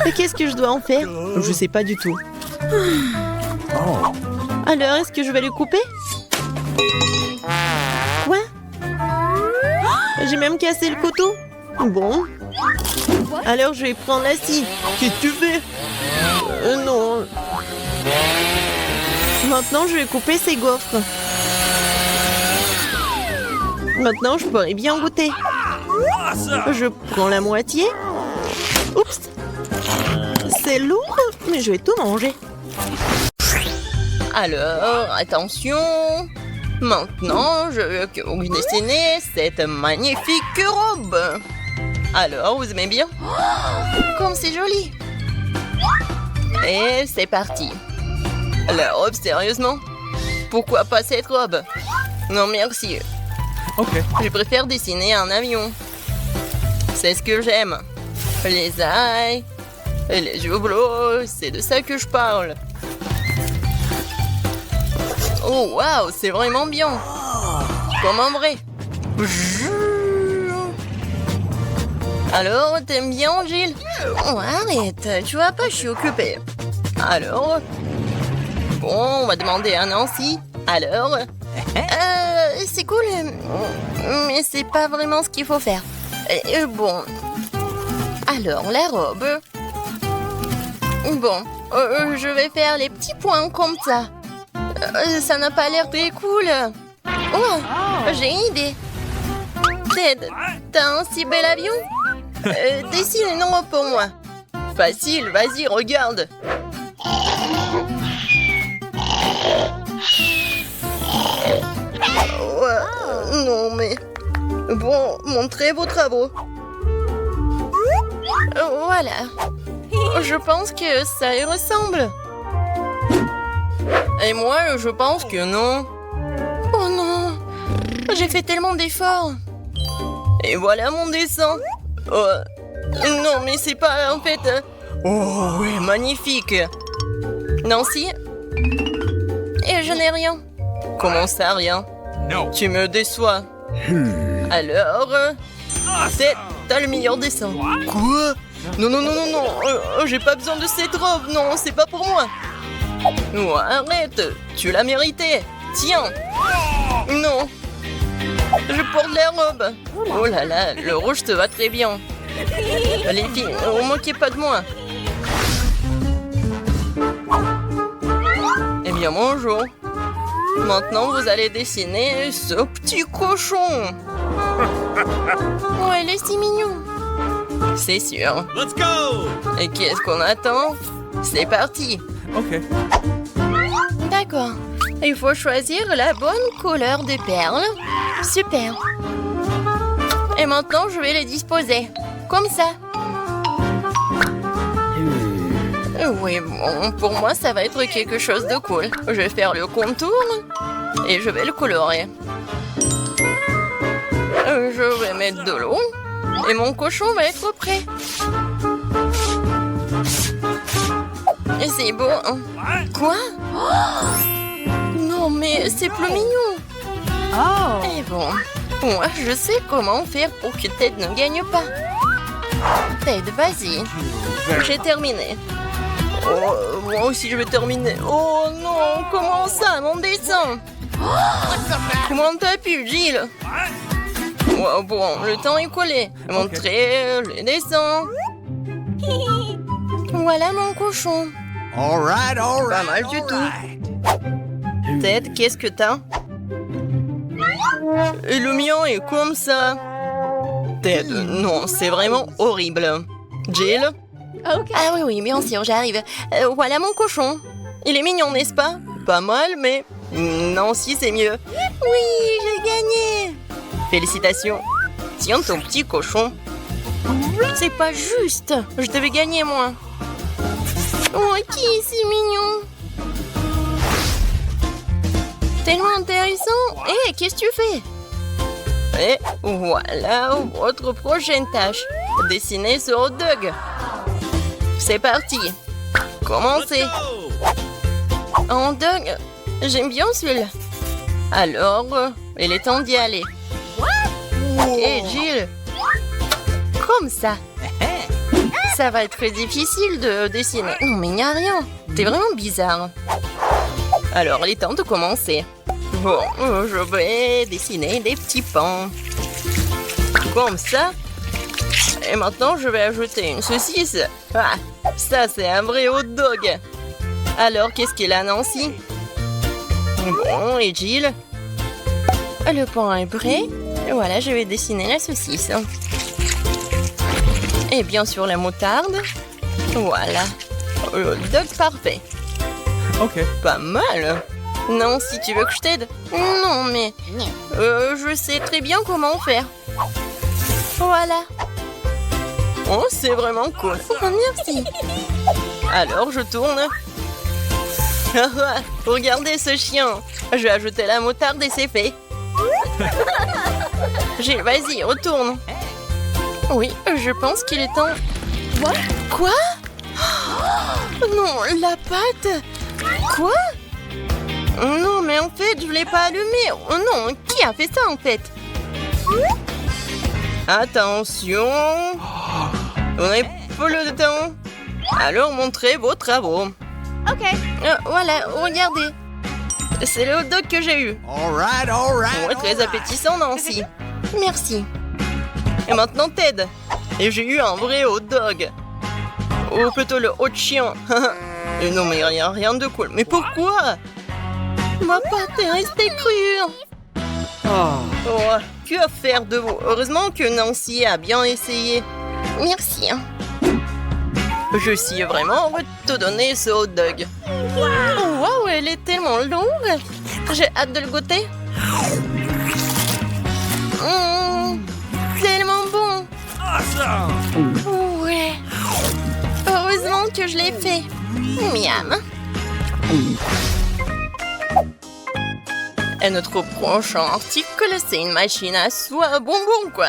Et qu'est-ce que je dois en faire? Je sais pas du tout. Alors, est-ce que je vais le couper? Quoi? J'ai même cassé le couteau. Bon. Alors, je vais prendre la scie. Qu'est-ce que tu fais? Non. Maintenant, je vais couper ces gaufres. Maintenant, je pourrais bien goûter. Je prends la moitié. Oups. C'est lourd, mais je vais tout manger. Alors, attention. Maintenant, je veux que vous dessinez cette magnifique robe. Alors, vous aimez bien? Comme c'est joli. Et c'est parti. La robe, sérieusement? Pourquoi pas cette robe? Non, merci. Ok. Je préfère dessiner un avion. C'est ce que j'aime. Les ailes, et les yeux bleus, c'est de ça que je parle. Oh, waouh, c'est vraiment bien. Comme en vrai. Alors, t'aimes bien, Gilles? Oh, arrête, tu vois pas, je suis occupée. Alors? Bon, on va demander à Nancy. Alors? C'est cool, mais c'est pas vraiment ce qu'il faut faire. Bon. Alors, la robe. Bon, je vais faire les petits points comme ça. Ça n'a pas l'air très cool. Oh, j'ai une idée. Ted, t'as un si bel avion? Dessine une robe pour moi. Facile, vas-y, regarde. Non, mais... Bon, montrez vos travaux. Voilà. Je pense que ça y ressemble. Et moi, je pense que non. Oh non. J'ai fait tellement d'efforts. Et voilà mon dessin. Non, mais c'est pas en fait... Oh, oui, magnifique. Nancy? Et je n'ai rien. Comment ça, rien? No. Tu me déçois. Alors, t'as le meilleur dessin. Quoi? Non, non, non, non, non. J'ai pas besoin de cette robe. Non, c'est pas pour moi. Oh, arrête. Tu l'as mérité. Tiens. Non. Je porte la robe. Oh là là, le rouge te va très bien. Les filles, ne moquez pas de moi. Eh bien, bonjour. Maintenant, vous allez dessiner ce petit cochon. Oh, il est si mignon. C'est sûr. Let's go! Et qu'est-ce qu'on attend? C'est parti. Ok. D'accord. Il faut choisir la bonne couleur de perles. Super. Et maintenant, je vais les disposer. Comme ça. Oui, bon, pour moi, ça va être quelque chose de cool. Je vais faire le contour et je vais le colorer. Je vais mettre de l'eau et mon cochon va être prêt. Et c'est beau, hein? Quoi? Non, mais c'est plus mignon. Oh. Et bon, moi, je sais comment faire pour que Ted ne gagne pas. Ted, vas-y. J'ai terminé. Oh, moi aussi, je vais terminer. Oh non, comment ça, mon dessin? Comment t'as pu, Gilles? Oh, bon, le temps est collé. Montrez les dessins. Voilà mon cochon. All right, all Pas mal du tout. Ted, qu'est-ce que t'as? Et le mien est comme ça. Ted, non, c'est vraiment horrible. Jill? Okay. Ah oui, oui, bien sûr, j'arrive. Voilà mon cochon. Il est mignon, n'est-ce pas? Pas mal, mais... Non, si, c'est mieux. Oui, j'ai gagné. Félicitations. Tiens, ton petit cochon. C'est pas juste. Je devais gagner, moi. Oh, qui est si mignon. Tellement intéressant. Hé, qu'est-ce que tu fais? Et voilà votre prochaine tâche. Dessiner ce hot dog. C'est parti. Commencez. Un hot dog, j'aime bien celui-là. Alors, il est temps d'y aller. Hé, Jill. Comme ça. Ça va être très difficile de dessiner. Non, mais il n'y a rien. T'es vraiment bizarre. Alors, il est temps de commencer. Bon, je vais dessiner des petits pans. Comme ça. Et maintenant, je vais ajouter une saucisse. Ah, ça, c'est un vrai hot dog. Alors, qu'est-ce qu'il a, Nancy? Bon, et Jill? Le pain est prêt. Voilà, je vais dessiner la saucisse. Et bien sûr, la moutarde. Voilà. Le hot dog parfait. OK. Pas mal. Non, si tu veux que je t'aide. Non, mais... je sais très bien comment faire. Voilà. Oh, c'est vraiment cool. Oh, merci. Alors, je tourne. Regardez ce chien. Je vais ajouter la moutarde et c'est fait. Gilles, vas-y, retourne. Oui, je pense qu'il est temps... Quoi? Oh, non, la pâte. Quoi? Non, mais en fait, je ne l'ai pas allumé. Oh non, qui a fait ça en fait? Attention. On n'a pas le temps. Alors, montrez vos travaux. OK. Voilà, regardez. C'est le hot dog que j'ai eu. All right, all right. Ouais, très appétissant, Nancy. Merci. Et maintenant, Ted. Et j'ai eu un vrai hot dog. Ou plutôt le hot chien. Et non, mais il n'y a rien de cool. Mais pourquoi? Ma pâte est restée crue. Oh, que faire de vous? Heureusement que Nancy a bien essayé. Merci. Je suis vraiment heureux de te donner ce hot dog. Wow, elle est tellement longue. J'ai hâte de le goûter. Tellement bon. Awesome. Ouais. Heureusement que je l'ai fait. Miam. Et notre prochain article, c'est une machine à soie à bonbons, quoi.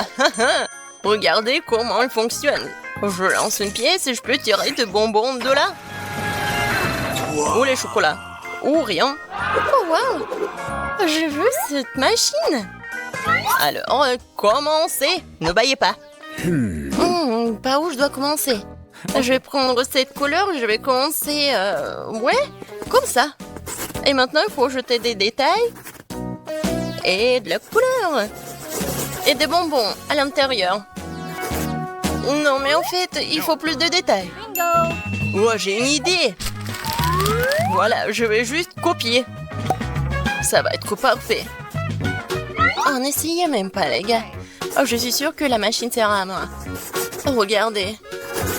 Regardez comment elle fonctionne. Je lance une pièce et je peux tirer des bonbons de là. Ou les chocolats. Ou rien. Oh, wow. Je veux cette machine. Alors, commencez. Ne baillez pas. Par où je dois commencer? Je vais prendre cette couleur, je vais commencer... ouais, comme ça. Et maintenant, il faut jeter des détails. Et de la couleur. Et des bonbons à l'intérieur. Non, mais en fait, il faut plus de détails. Oh, j'ai une idée. Voilà, je vais juste copier. Ça va être parfait. Oh, n'essayez même pas, les gars. Oh, je suis sûre que la machine sera à moi. Regardez.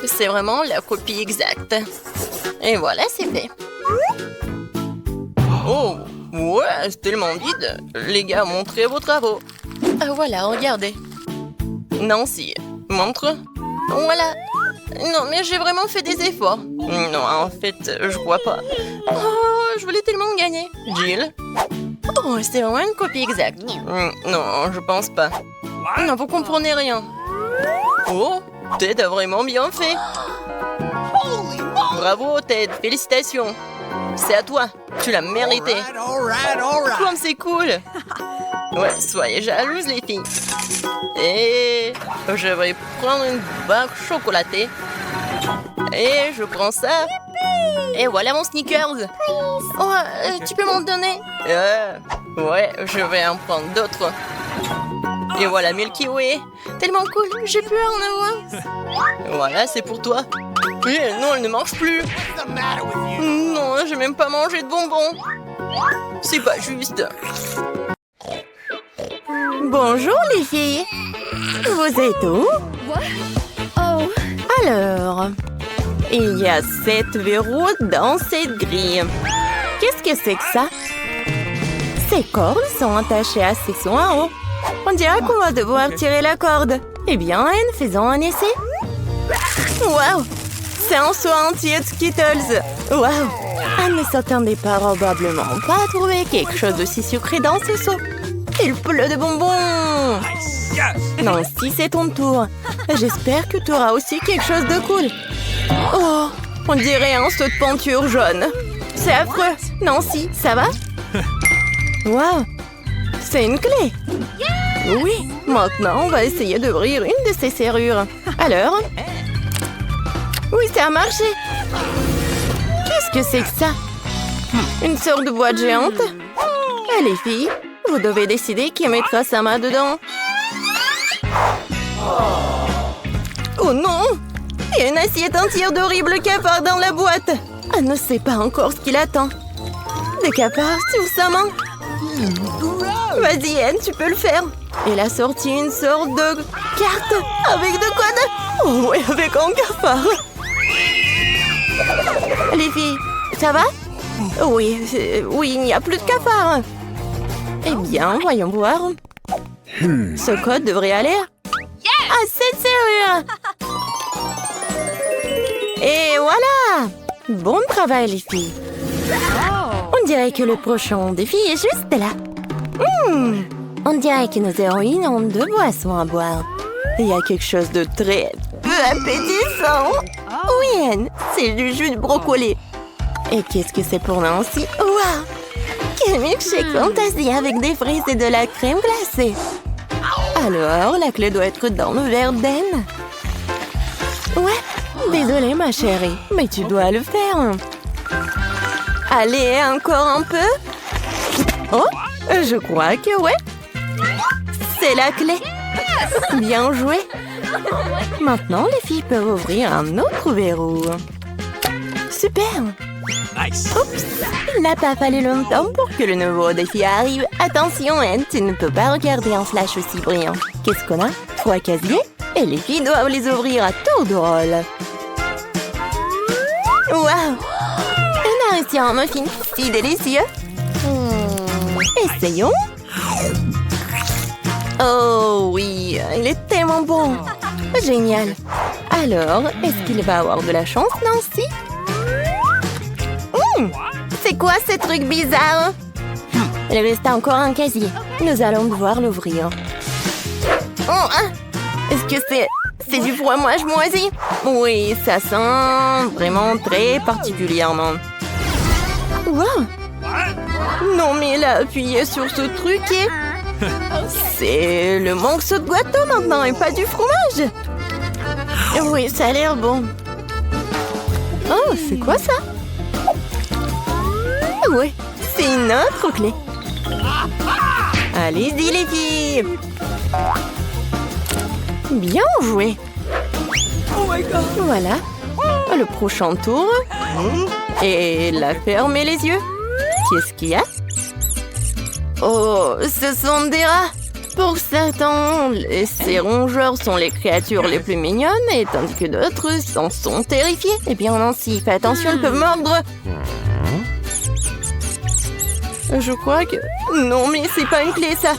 C'est vraiment la copie exacte. Et voilà, c'est fait. Oh, ouais, c'est tellement vide. Les gars, montrez vos travaux. Voilà, regardez. Nancy, montre. Voilà. Non, mais j'ai vraiment fait des efforts. Non, en fait, je crois pas. Oh, je voulais tellement gagner. Jill? Oh, c'est vraiment une copie exacte. Non, je pense pas. Non, vous comprenez rien. Oh, Ted a vraiment bien fait. Bravo, Ted. Félicitations. C'est à toi. Tu l'as mérité. Comme c'est cool. Ouais, soyez jalouses, les filles. Et je vais prendre une barre chocolatée. Et je prends ça. Et voilà mon Snickers. Oh, tu peux m'en donner? Ouais, je vais en prendre d'autres. Et voilà Milky Way. Tellement cool, j'ai pu en avoir. Voilà, c'est pour toi. Non, elle ne mange plus. Non, j'ai même pas mangé de bonbons. C'est pas juste. Bonjour les filles. Vous êtes où? Oh. Alors, il y a 7 verrous dans cette grille. Qu'est-ce que c'est que ça? Ces cordes sont attachées à ces sons en haut. On dirait qu'on va devoir tirer la corde. Eh bien, Anne, faisons un essai. Waouh! C'est un seau entier de Skittles. Waouh! Anne ne s'attendait probablement pas à trouver quelque chose d'aussi sucré dans ce seau. Il pleut de bonbons. Yes! Nancy, c'est ton tour. J'espère que tu auras aussi quelque chose de cool. Oh, on dirait un seau de peinture jaune. C'est affreux. Nancy, ça va? Waouh, c'est une clé. Oui, maintenant, on va essayer d'ouvrir une de ces serrures. Alors? Oui, ça a marché. Qu'est-ce que c'est que ça? Une sorte de boîte géante? Les filles, vous devez décider qui mettra sa main dedans. Oh non! Il y a une assiette entière d'horribles cafards dans la boîte. Elle ne sait pas encore ce qu'il attend. Des cafards sur sa main. Vas-y, Anne, tu peux le faire. Elle a sorti une sorte de carte avec de quoi de... Oh oui, avec un cafard. Les filles, ça va? Oui, il n'y a plus de cafards. Eh bien, voyons voir. Ce code devrait aller à cette serrure. Et voilà! Bon travail, les filles. On dirait que le prochain défi est juste là. On dirait que nos héroïnes ont 2 boissons à boire. Il y a quelque chose de très peu appétissant. Oui, Anne, c'est du jus de brocoli. Et qu'est-ce que c'est pour Nancy? Waouh! Quel milkshake fantastique avec des fraises et de la crème glacée. Alors, la clé doit être dans le verre d'Anne. Ouais, désolée ma chérie, mais tu dois le faire. Allez, encore un peu. Oh, je crois que ouais. C'est la clé. Bien joué. Maintenant, les filles peuvent ouvrir un autre verrou. Super. Nice. Oups, il n'a pas fallu longtemps pour que le nouveau défi arrive. Attention, Anne, tu ne peux pas regarder un flash aussi brillant. Qu'est-ce qu'on a? 3 casiers et les filles doivent les ouvrir à tour de rôle. Waouh! On a réussi un muffin si délicieux. Essayons. Oh oui, il est tellement bon. Génial. Alors, est-ce qu'il va avoir de la chance, Nancy? C'est quoi ce truc bizarre? Il reste encore un casier. Nous allons devoir l'ouvrir. Oh, est-ce que c'est du fromage moisi? Oui, ça sent vraiment très particulièrement. Wow! Non, mais il a appuyé sur ce truc et... C'est le morceau de gâteau maintenant et pas du fromage. Oui, ça a l'air bon. Oh, c'est quoi ça? Oui, c'est une autre clé. Allez-y les filles. Bien joué. Oh my god. Voilà. Le prochain tour. Et là, fermez les yeux. Qu'est-ce qu'il y a? Oh, ce sont des rats. Pour certains, ces rongeurs sont les créatures les plus mignonnes, et tandis que d'autres en sont terrifiés. Eh bien, Nancy, fais attention, ils peuvent mordre. Je crois que... Non, mais c'est pas une clé, ça.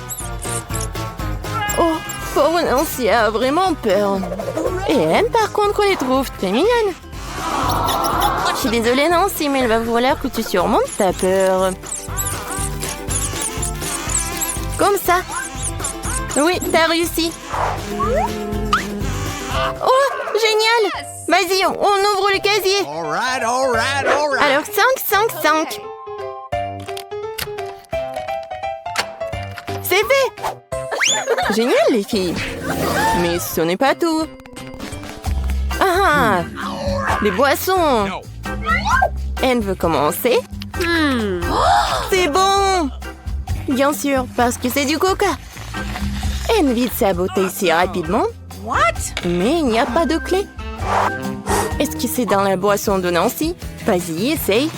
Oh, pauvre Nancy a vraiment peur. Et Anne, par contre, les trouve très mignonnes. Je suis désolée, Nancy, mais il va falloir que tu surmontes ta peur. Comme ça. Oui, t'as réussi. Oh, génial. Vas-y, on ouvre le casier. All right, all right, all right. Alors, 5. C'est fait. Génial, les filles. Mais ce n'est pas tout. Ah, des boissons. No. Anne veut commencer. C'est bon. Bien sûr, parce que c'est du coca. Ken vide sa bouteille si rapidement. Mais il n'y a pas de clé. Est-ce que c'est dans la boisson de Nancy? Vas-y, essaye.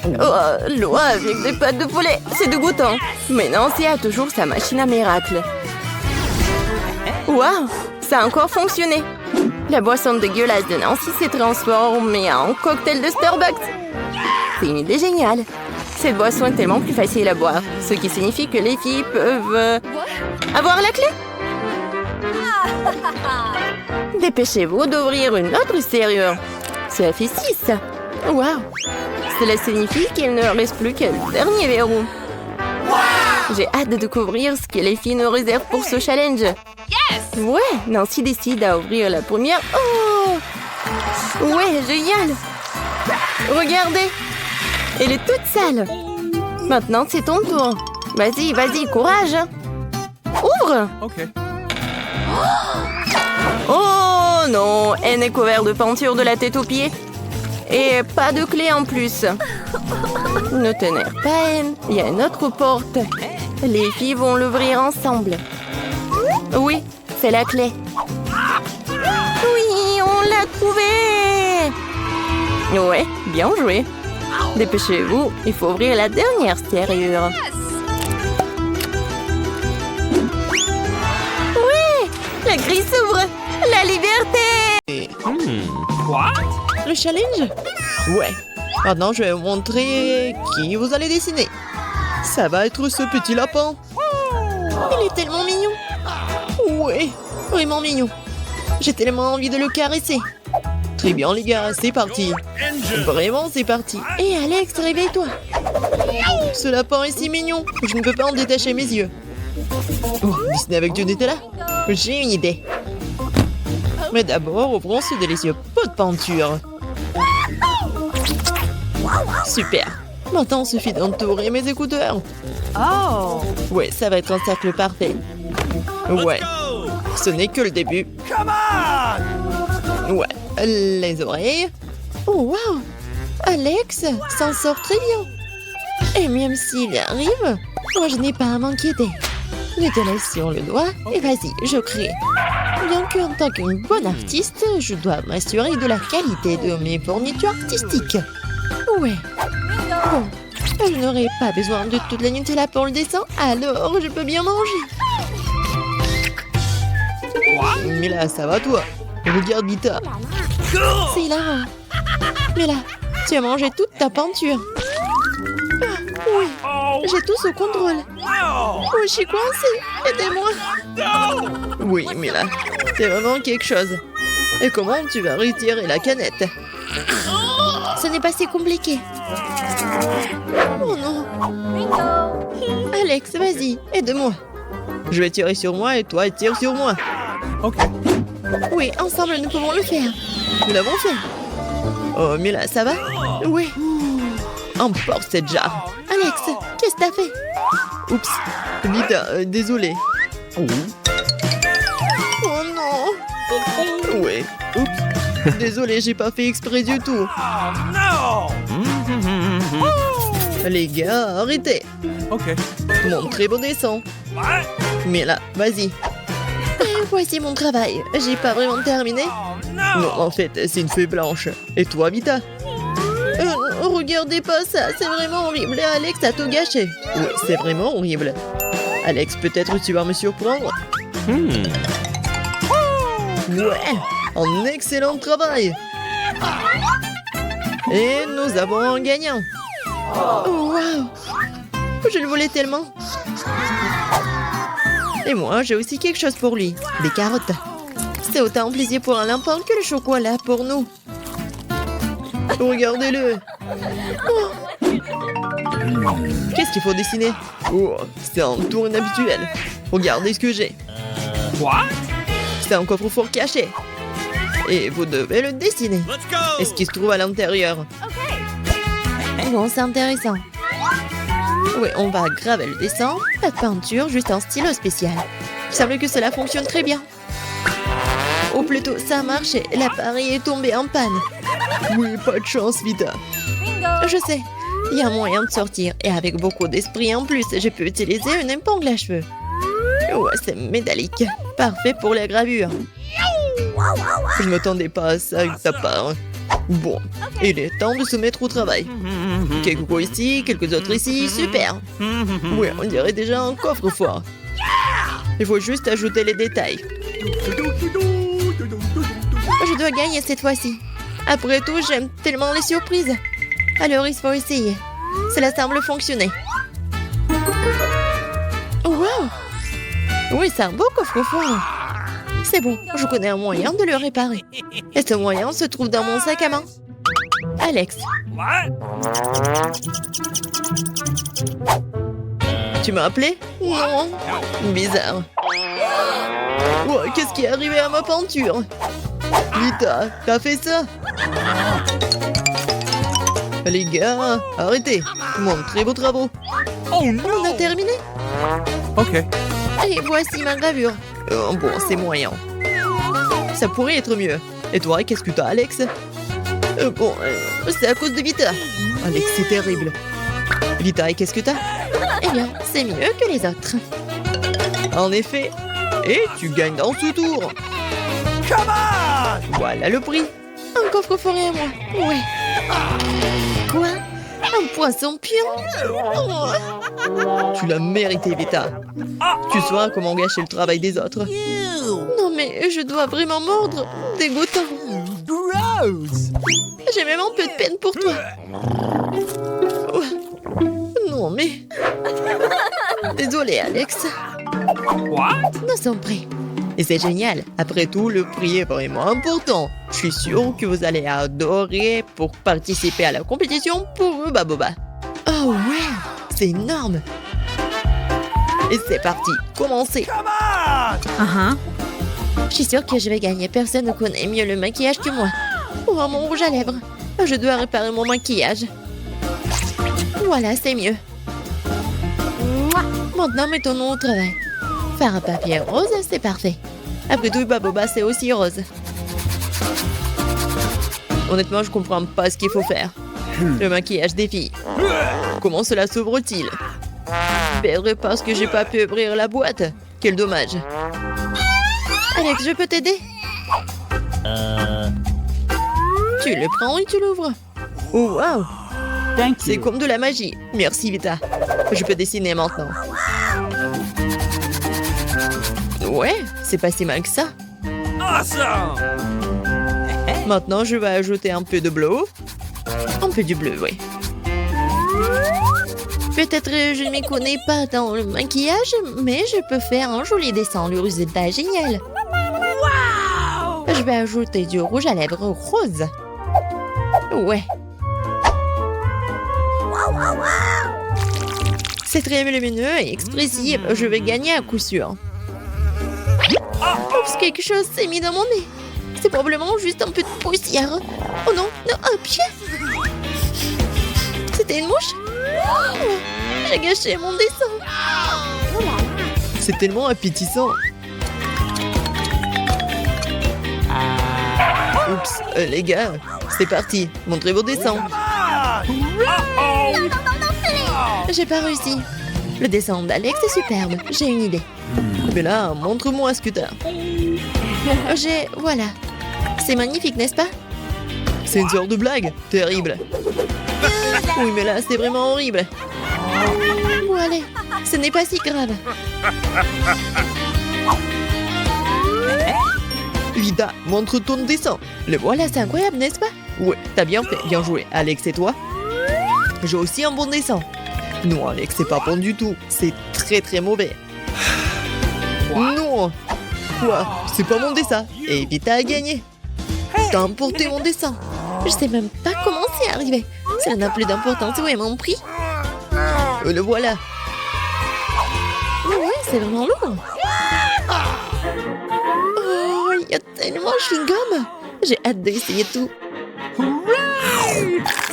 Oh, l'eau avec des pâtes de poulet, c'est dégoûtant. Mais Nancy a toujours sa machine à miracle. Waouh, ça a encore fonctionné. La boisson dégueulasse de Nancy s'est transformée en cocktail de Starbucks. C'est une idée géniale. Cette boisson est tellement plus facile à boire, ce qui signifie que les filles peuvent avoir la clé. Dépêchez-vous d'ouvrir une autre serrure. Ça fait 6. Waouh! Cela signifie qu'il ne reste plus que le dernier verrou. J'ai hâte de découvrir ce que les filles nous réservent pour ce challenge. Ouais, Nancy décide à ouvrir la première. Oh! Ouais, génial! Regardez! Elle est toute sale. Maintenant, c'est ton tour. Vas-y, vas-y, courage! Ouvre! Okay. Oh non, elle est couverte de peinture de la tête aux pieds. Et pas de clé en plus. Ne t'énerve pas, Anne. Il y a une autre porte. Les filles vont l'ouvrir ensemble. Oui, c'est la clé. Oui, on l'a trouvée. Ouais, bien joué. Dépêchez-vous, il faut ouvrir la dernière serrure. Oui, la grille s'ouvre. La liberté. What? Le challenge? Ouais. Maintenant, je vais vous montrer qui vous allez dessiner. Ça va être ce petit lapin. Il est tellement mignon. Ouais, vraiment mignon. J'ai tellement envie de le caresser. Très bien, les gars, c'est parti. Vraiment, c'est parti. Et Alex, réveille-toi. Ce lapin est si mignon. Je ne peux pas en détacher mes yeux. Oh, dessiner avec du Nutella? J'ai une idée. Mais d'abord, ouvrons ce délicieux pot de peinture. Super. Maintenant, il suffit d'entourer mes écouteurs. Oh. Ouais, ça va être un cercle parfait. Ouais, ce n'est que le début. Come on! Ouais, les oreilles. Oh, wow. Alex s'en sort très bien. Et même s'il arrive, moi je n'ai pas à m'inquiéter. Nutella sur le doigt et vas-y, je crée. Bien qu'en tant qu'une bonne artiste, je dois m'assurer de la qualité de mes fournitures artistiques. Ouais. Bon, je n'aurai pas besoin de toute la Nutella pour le dessin, alors je peux bien manger. Mais là, ça va toi? Regarde Vita. C'est hilarant. Mais là, tu as mangé toute ta peinture. Oui, j'ai tout sous contrôle. No! Oh, je suis coincée. Aidez-moi. No! Oui, mais là, c'est vraiment quelque chose. Et comment tu vas retirer la canette? Ce n'est pas si compliqué. Oh non. Alex, vas-y, aide-moi. Je vais tirer sur moi et toi tire sur moi. Okay. Oui, ensemble, nous pouvons le faire. Nous l'avons fait. Oh, mais là, ça va? Oui. Emporte cette jarre. Alex, qu'est-ce que t'as fait? Oups. Vita, désolé. Oh non. Ouais. Oups. Désolé, j'ai pas fait exprès du tout. Oh no! Les gars, arrêtez. Okay. Mon très beau dessin. What? Mais là, vas-y. Voici mon travail. J'ai pas vraiment terminé. Oh no! Non, en fait, c'est une feuille blanche. Et toi, Vita? Regardez pas ça, c'est vraiment horrible. Alex a tout gâché. Oui, c'est vraiment horrible. Alex, peut-être tu vas me surprendre? Ouais, un excellent travail. Et nous avons un gagnant. Oh, waouh! Je le voulais tellement. Et moi, j'ai aussi quelque chose pour lui. Des carottes. C'est autant plaisir pour un lapin que le chocolat pour nous. Regardez-le. Oh. Qu'est-ce qu'il faut dessiner? Oh, c'est un tour inhabituel. Regardez ce que j'ai. What? C'est un coffre-fort caché. Et vous devez le dessiner. Let's go! Et ce qui se trouve à l'intérieur. Bon, c'est intéressant. Oui, on va graver le dessin, la peinture, juste un stylo spécial. Il semble que cela fonctionne très bien. Ou plutôt, ça a marché. L'appareil est tombé en panne. Oui, pas de chance, Vita. Je sais. Il y a moyen de sortir. Et avec beaucoup d'esprit en plus, je peux utiliser une épingle à cheveux. Ouais, c'est métallique. Parfait pour la gravure. Je ne m'attendais pas à ça de ta part. Bon, il est temps de se mettre au travail. Quelques coups ici, quelques autres ici, super. Oui, on dirait déjà un coffre-fort. Il faut juste ajouter les détails. Je dois gagner cette fois-ci. Après tout, j'aime tellement les surprises. Alors, il faut essayer. Cela semble fonctionner. Wow! Oui, c'est un beau coffre-fort. C'est bon, je connais un moyen de le réparer. Et ce moyen se trouve dans mon sac à main. Alex, What? tu m'as appelé? Non. Bizarre. Oh, qu'est-ce qui est arrivé à ma peinture? Vita, t'as fait ça? Les gars, arrêtez. Montrez vos travaux. Oh On a no! terminé. Okay. Et voici ma gravure. Bon, c'est moyen. Ça pourrait être mieux. Et toi, qu'est-ce que t'as, Alex? Bon, c'est à cause de Vita. Alex, c'est terrible. Vita, et qu'est-ce que t'as? Eh bien, c'est mieux que les autres. En effet. Et tu gagnes dans ce tour. Come on! Voilà le prix. Un coffre-fort à moi. Ouais. Quoi? Un poisson pur? Oh. Tu l'as mérité, Vita. Tu sauras comment gâcher le travail des autres. Non mais je dois vraiment mordre. Dégoûtant. Gross! J'ai même un peu de peine pour toi. Oh. Non mais... Désolé, Alex. What? Nous sommes prêts. Et c'est génial. Après tout, le prix est vraiment important. Je suis sûre que vous allez adorer pour participer à la compétition pour Baboba. Oh ouais, c'est énorme. Et c'est parti, commencez. Come on! Je suis sûre que je vais gagner. Personne ne connaît mieux le maquillage que moi. Oh, mon rouge à lèvres. Je dois réparer mon maquillage. Voilà, c'est mieux. Maintenant, mettons-nous au travail. Faire un papier rose, c'est parfait. Après tout, Baboba, c'est aussi rose. Honnêtement, je comprends pas ce qu'il faut faire. Le maquillage des filles. Comment cela s'ouvre-t-il? Perdre parce que j'ai pas pu ouvrir la boîte. Quel dommage. Alex, je peux t'aider? Tu le prends et tu l'ouvres. Oh, wow! C'est comme de la magie. Merci, Vita. Je peux dessiner maintenant. Ouais, c'est pas si mal que ça. Awesome! Maintenant, je vais ajouter un peu de bleu. Un peu du bleu, oui. Peut-être je ne m'y connais pas dans le maquillage, mais je peux faire un joli dessin. Le résultat est génial. Je vais ajouter du rouge à lèvres rose. Ouais. C'est très lumineux et expressif. Je vais gagner à coup sûr. Oups, quelque chose s'est mis dans mon nez. C'est probablement juste un peu de poussière. Oh non, non, un pied. C'était une mouche? Oh, j'ai gâché mon dessin. C'est tellement appétissant. Oups, les gars, c'est parti. Montrez vos dessins. Uh-oh! J'ai pas réussi. Le dessin d'Alex est superbe. J'ai une idée. Mais là, montre-moi ce que t'as. Voilà. C'est magnifique, n'est-ce pas? C'est une sorte de blague. Terrible. Oui, mais là, c'est vraiment horrible. Bon, allez. Ce n'est pas si grave. Vida, montre ton dessin. Le voilà, c'est incroyable, n'est-ce pas? Ouais, t'as bien fait. Bien joué. Alex et toi? J'ai aussi un bon dessin. Non, Alex, c'est pas bon du tout. C'est très très mauvais. Non! Quoi? C'est pas mon dessin. Et Vita a gagné. T'as emporté mon dessin. Je sais même pas comment c'est arrivé. Cela n'a plus d'importance. Où est mon prix? Le voilà. Ouais, c'est vraiment lourd. Oh, il y a tellement de chewing-gum. J'ai hâte d'essayer tout.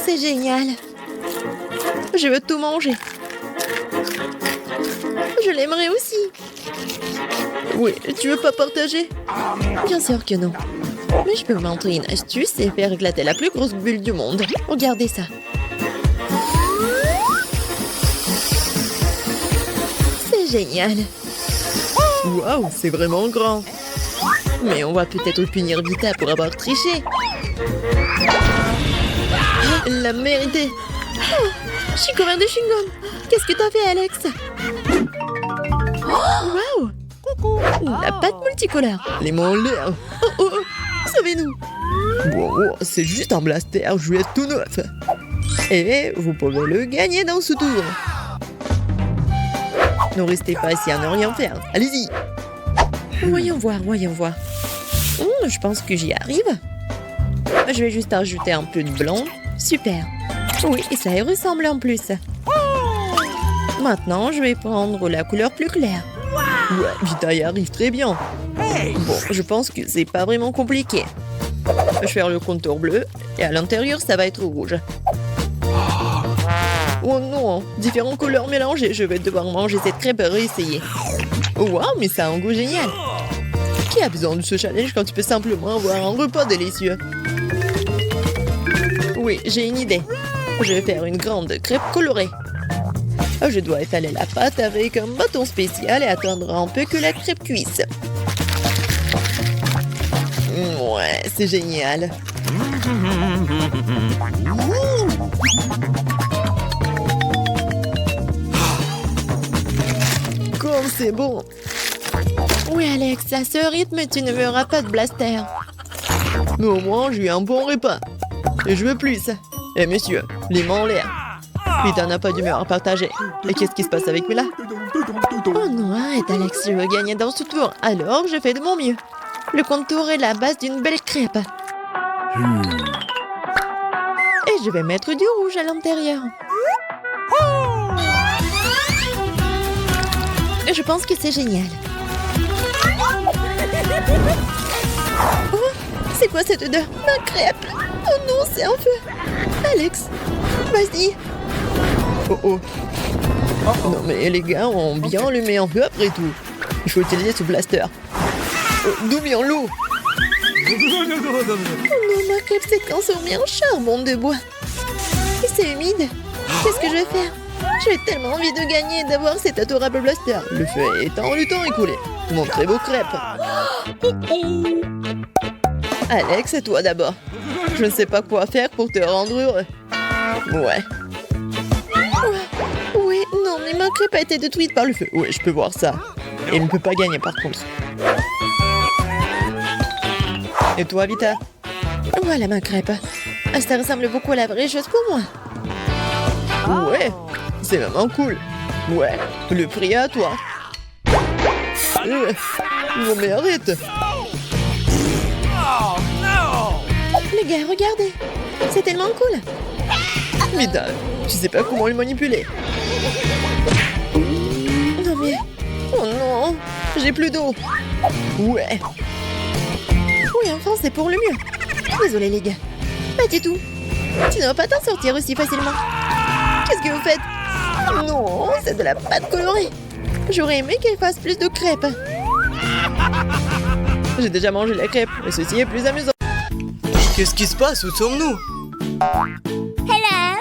C'est génial. Je veux tout manger. Je l'aimerais aussi. Oui, tu veux pas partager? Bien sûr que non. Mais je peux vous montrer une astuce et faire éclater la plus grosse bulle du monde. Regardez ça. C'est génial. Waouh, c'est vraiment grand. Mais on va peut-être punir Vita pour avoir triché. Elle l'a mérité. Oh, je suis couverte de chewing-gum. Qu'est-ce que t'as fait, Alex? Waouh! La pâte multicolore. Les mains en l'air. Oh oh, sauvez-nous. Wow, c'est juste un blaster joué tout neuf. Et vous pouvez le gagner dans ce tour. Ne restez pas ici à ne rien faire. Allez-y. Voyons voir, voyons voir. Je pense que j'y arrive. Je vais juste ajouter un peu de blanc. Super. Oui, et ça y ressemble en plus. Maintenant, je vais prendre la couleur plus claire. Ouais, Vita y arrive très bien. Bon, je pense que c'est pas vraiment compliqué. Je vais faire le contour bleu et à l'intérieur, ça va être rouge. Oh non, différentes couleurs mélangées. Je vais devoir manger cette crêpe et réessayer. Waouh, mais ça a un goût génial. Qui a besoin de ce challenge quand tu peux simplement avoir un repas délicieux? Oui, j'ai une idée. Je vais faire une grande crêpe colorée. Je dois étaler la pâte avec un bâton spécial et attendre un peu que la crêpe cuisse. Ouais, c'est génial. Comme c'est bon. Oui, Alex, à ce rythme, tu ne verras pas de blaster. Mais au moins, j'ai eu un bon repas. Et je veux plus. Eh, monsieur, les mains en l'air. Vita n'a pas d'humeur à partager. Et qu'est-ce qui se passe avec Mila? Oh non, arrête, Alex, je veux gagner dans ce tour. Alors, je fais de mon mieux. Le contour est la base d'une belle crêpe. Et je vais mettre du rouge à l'intérieur. Je pense que c'est génial. Oh, c'est quoi cette odeur? Ma crêpe! Oh non, c'est un feu! Alex, vas-y! Oh oh! Non mais les gars ont bien allumé un feu après tout. Il faut utiliser ce blaster. Oh, d'où vient l'eau? Oh non, ma crêpe s'est transformée en charbon de bois. Et c'est humide. Qu'est-ce que je vais faire? J'ai tellement envie de gagner et d'avoir cet adorable blaster. Le feu est éteint, le temps écoulé. Mon très beau crêpe. Alex, toi d'abord. Je ne sais pas quoi faire pour te rendre heureux. Ouais. Oui, non, mais ma crêpe a été détruite par le feu. Oui, je peux voir ça. Et il ne peut pas gagner par contre. Et toi, Vita? Voilà ma crêpe. Ça ressemble beaucoup à la vraie chose pour moi. Ouais, c'est vraiment cool. Ouais, le prix est à toi. Non mais arrête. Les gars, regardez. C'est tellement cool. Vita, tu sais pas comment le manipuler. Non mais... Oh non, j'ai plus d'eau. Ouais. Oui, enfin, c'est pour le mieux. Désolé les gars. Pas du tout. Tu ne vas pas t'en sortir aussi facilement. Qu'est-ce que vous faites? Non, c'est de la pâte colorée. J'aurais aimé qu'elle fasse plus de crêpes. J'ai déjà mangé la crêpe, mais ceci est plus amusant. Qu'est-ce qui se passe? Où sommes-nous? Hello.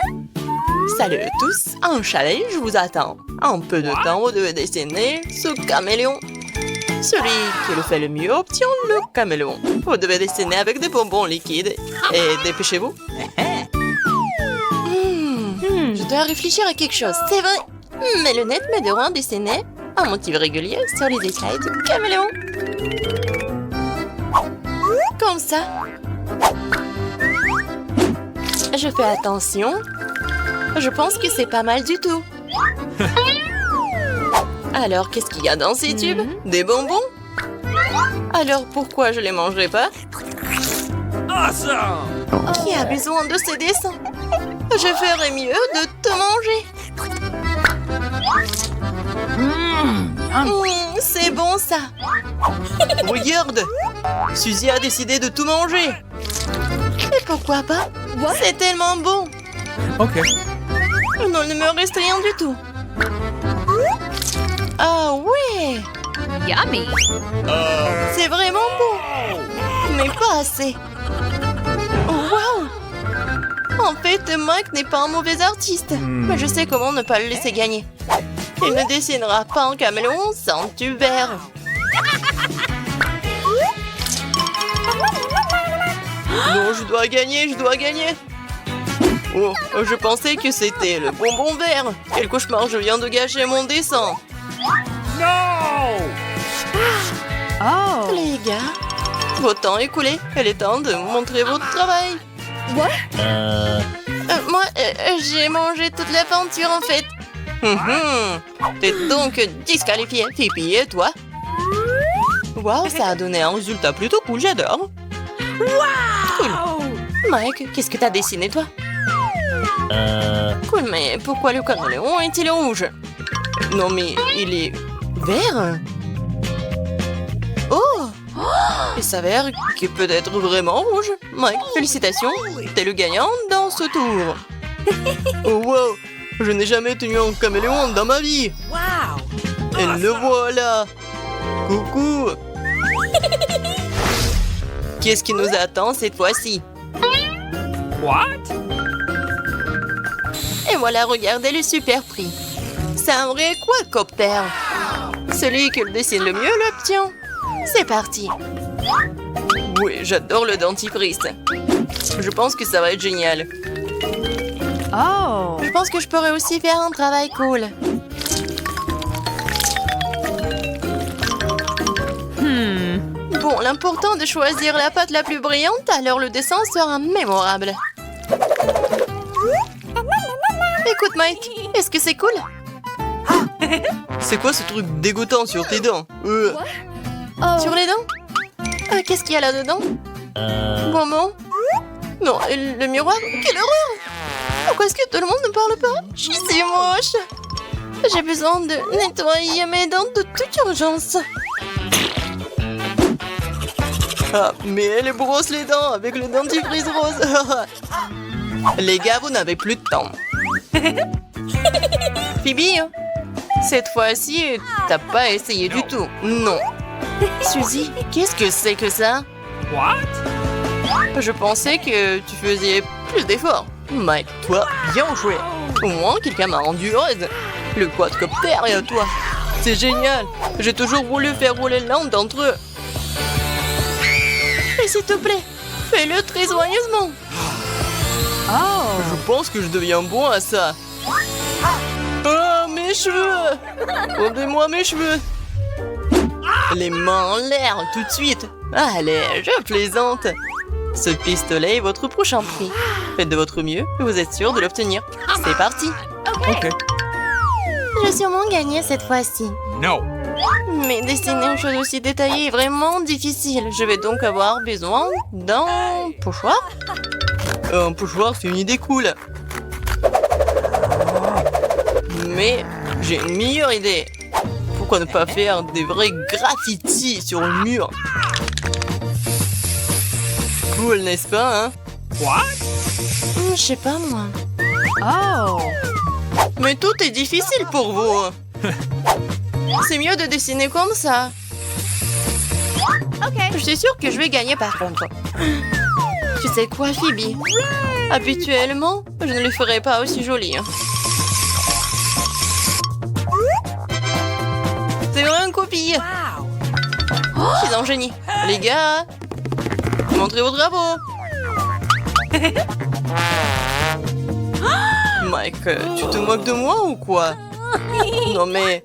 Salut à tous, un challenge vous attend. Un peu de temps, vous devez dessiner ce caméléon. Celui qui le fait le mieux obtient le caméléon. Vous devez dessiner avec des bonbons liquides. Et dépêchez-vous. Je dois réfléchir à quelque chose, c'est vrai. Mes lunettes me devront dessiner un motif régulier sur les écailles du caméléon. Comme ça. Je fais attention. Je pense que c'est pas mal du tout. Alors, qu'est-ce qu'il y a dans ces tubes? Des bonbons? Alors, pourquoi je les mangerai pas? Awesome! Qui a besoin de ces dessins? Je ferais mieux de te manger. C'est bon, ça. Regarde, Suzy a décidé de tout manger. Et pourquoi pas? C'est tellement bon. Ok. Non, il ne me reste rien du tout. Ah ouais! Yummy. C'est vraiment bon. Mais pas assez. Oh, wow! En fait, Mike n'est pas un mauvais artiste. Mais je sais comment ne pas le laisser gagner. Il ne dessinera pas un caméléon sans tube vert. Non, je dois gagner, je dois gagner. Oh, je pensais que c'était le bonbon vert. Quel cauchemar, je viens de gâcher mon dessin. No! Les gars, votre temps est écoulé. Il est temps de montrer votre travail. Moi, j'ai mangé toute la peinture en fait. T'es donc disqualifié, Phoebe, et toi? Waouh, ça a donné un résultat plutôt cool, j'adore. Cool. Mike, qu'est-ce que t'as dessiné, toi? Cool, mais pourquoi le caméléon est-il rouge? Non, mais il est vert. Oh! Il s'avère qu'il peut être vraiment rouge. Mike, félicitations, t'es le gagnant dans ce tour. Oh wow, je n'ai jamais tenu un caméléon dans ma vie. Wow! Et le voilà. Coucou. Qu'est-ce qui nous attend cette fois-ci? What? Et voilà, regardez le super prix. C'est un vrai quadcopter. Celui qui le dessine le mieux l'obtient. C'est parti. Oui, j'adore le dentifrice. Je pense que ça va être génial. Oh! Je pense que je pourrais aussi faire un travail cool. Bon, l'important est de choisir la pâte la plus brillante, alors le dessin sera mémorable. Écoute, Mike, est-ce que c'est cool? C'est quoi ce truc dégoûtant sur tes dents? Sur les dents? Qu'est-ce qu'il y a là-dedans? Bonbon? Non, le miroir? Quelle horreur! Pourquoi est-ce que tout le monde ne parle pas? Je suis moche! J'ai besoin de nettoyer mes dents de toute urgence. Ah, mais elle brosse les dents avec le dentifrice rose. Les gars, vous n'avez plus de temps. Phoebe, cette fois-ci, t'as pas essayé du tout. Non. Suzy, qu'est-ce que c'est que ça? What? Je pensais que tu faisais plus d'efforts. Mike, toi, bien joué. Au moins, quelqu'un m'a rendu heureuse. Le quadcopter est à toi. C'est génial. J'ai toujours voulu faire rouler l'un d'entre eux. Et s'il te plaît, fais-le très soigneusement. Je pense que je deviens bon à ça. Oh, mes cheveux! Rendez-moi mes cheveux. Les mains en l'air, tout de suite. Allez, je plaisante. Ce pistolet est votre prochain prix. Faites de votre mieux et vous êtes sûr de l'obtenir. C'est parti. Okay. Je vais sûrement gagner cette fois-ci. No. Mais dessiner une chose aussi détaillée est vraiment difficile. Je vais donc avoir besoin d'un pochoir. Un pochoir, c'est une idée cool. Mais j'ai une meilleure idée. Pourquoi ne pas faire des vrais graffitis sur le mur? Cool, n'est-ce pas, hein? What? Je sais pas, moi. Oh! Mais tout est difficile pour vous. C'est mieux de dessiner comme ça. OK. Je suis sûre que je vais gagner par contre. Tu sais quoi, Phoebe? Habituellement, je ne le ferais pas aussi joli. C'est vrai une copie. Wow! Je suis un génie. Les gars, montrez vos drapeaux. Mike, tu te moques de moi ou quoi? Non mais,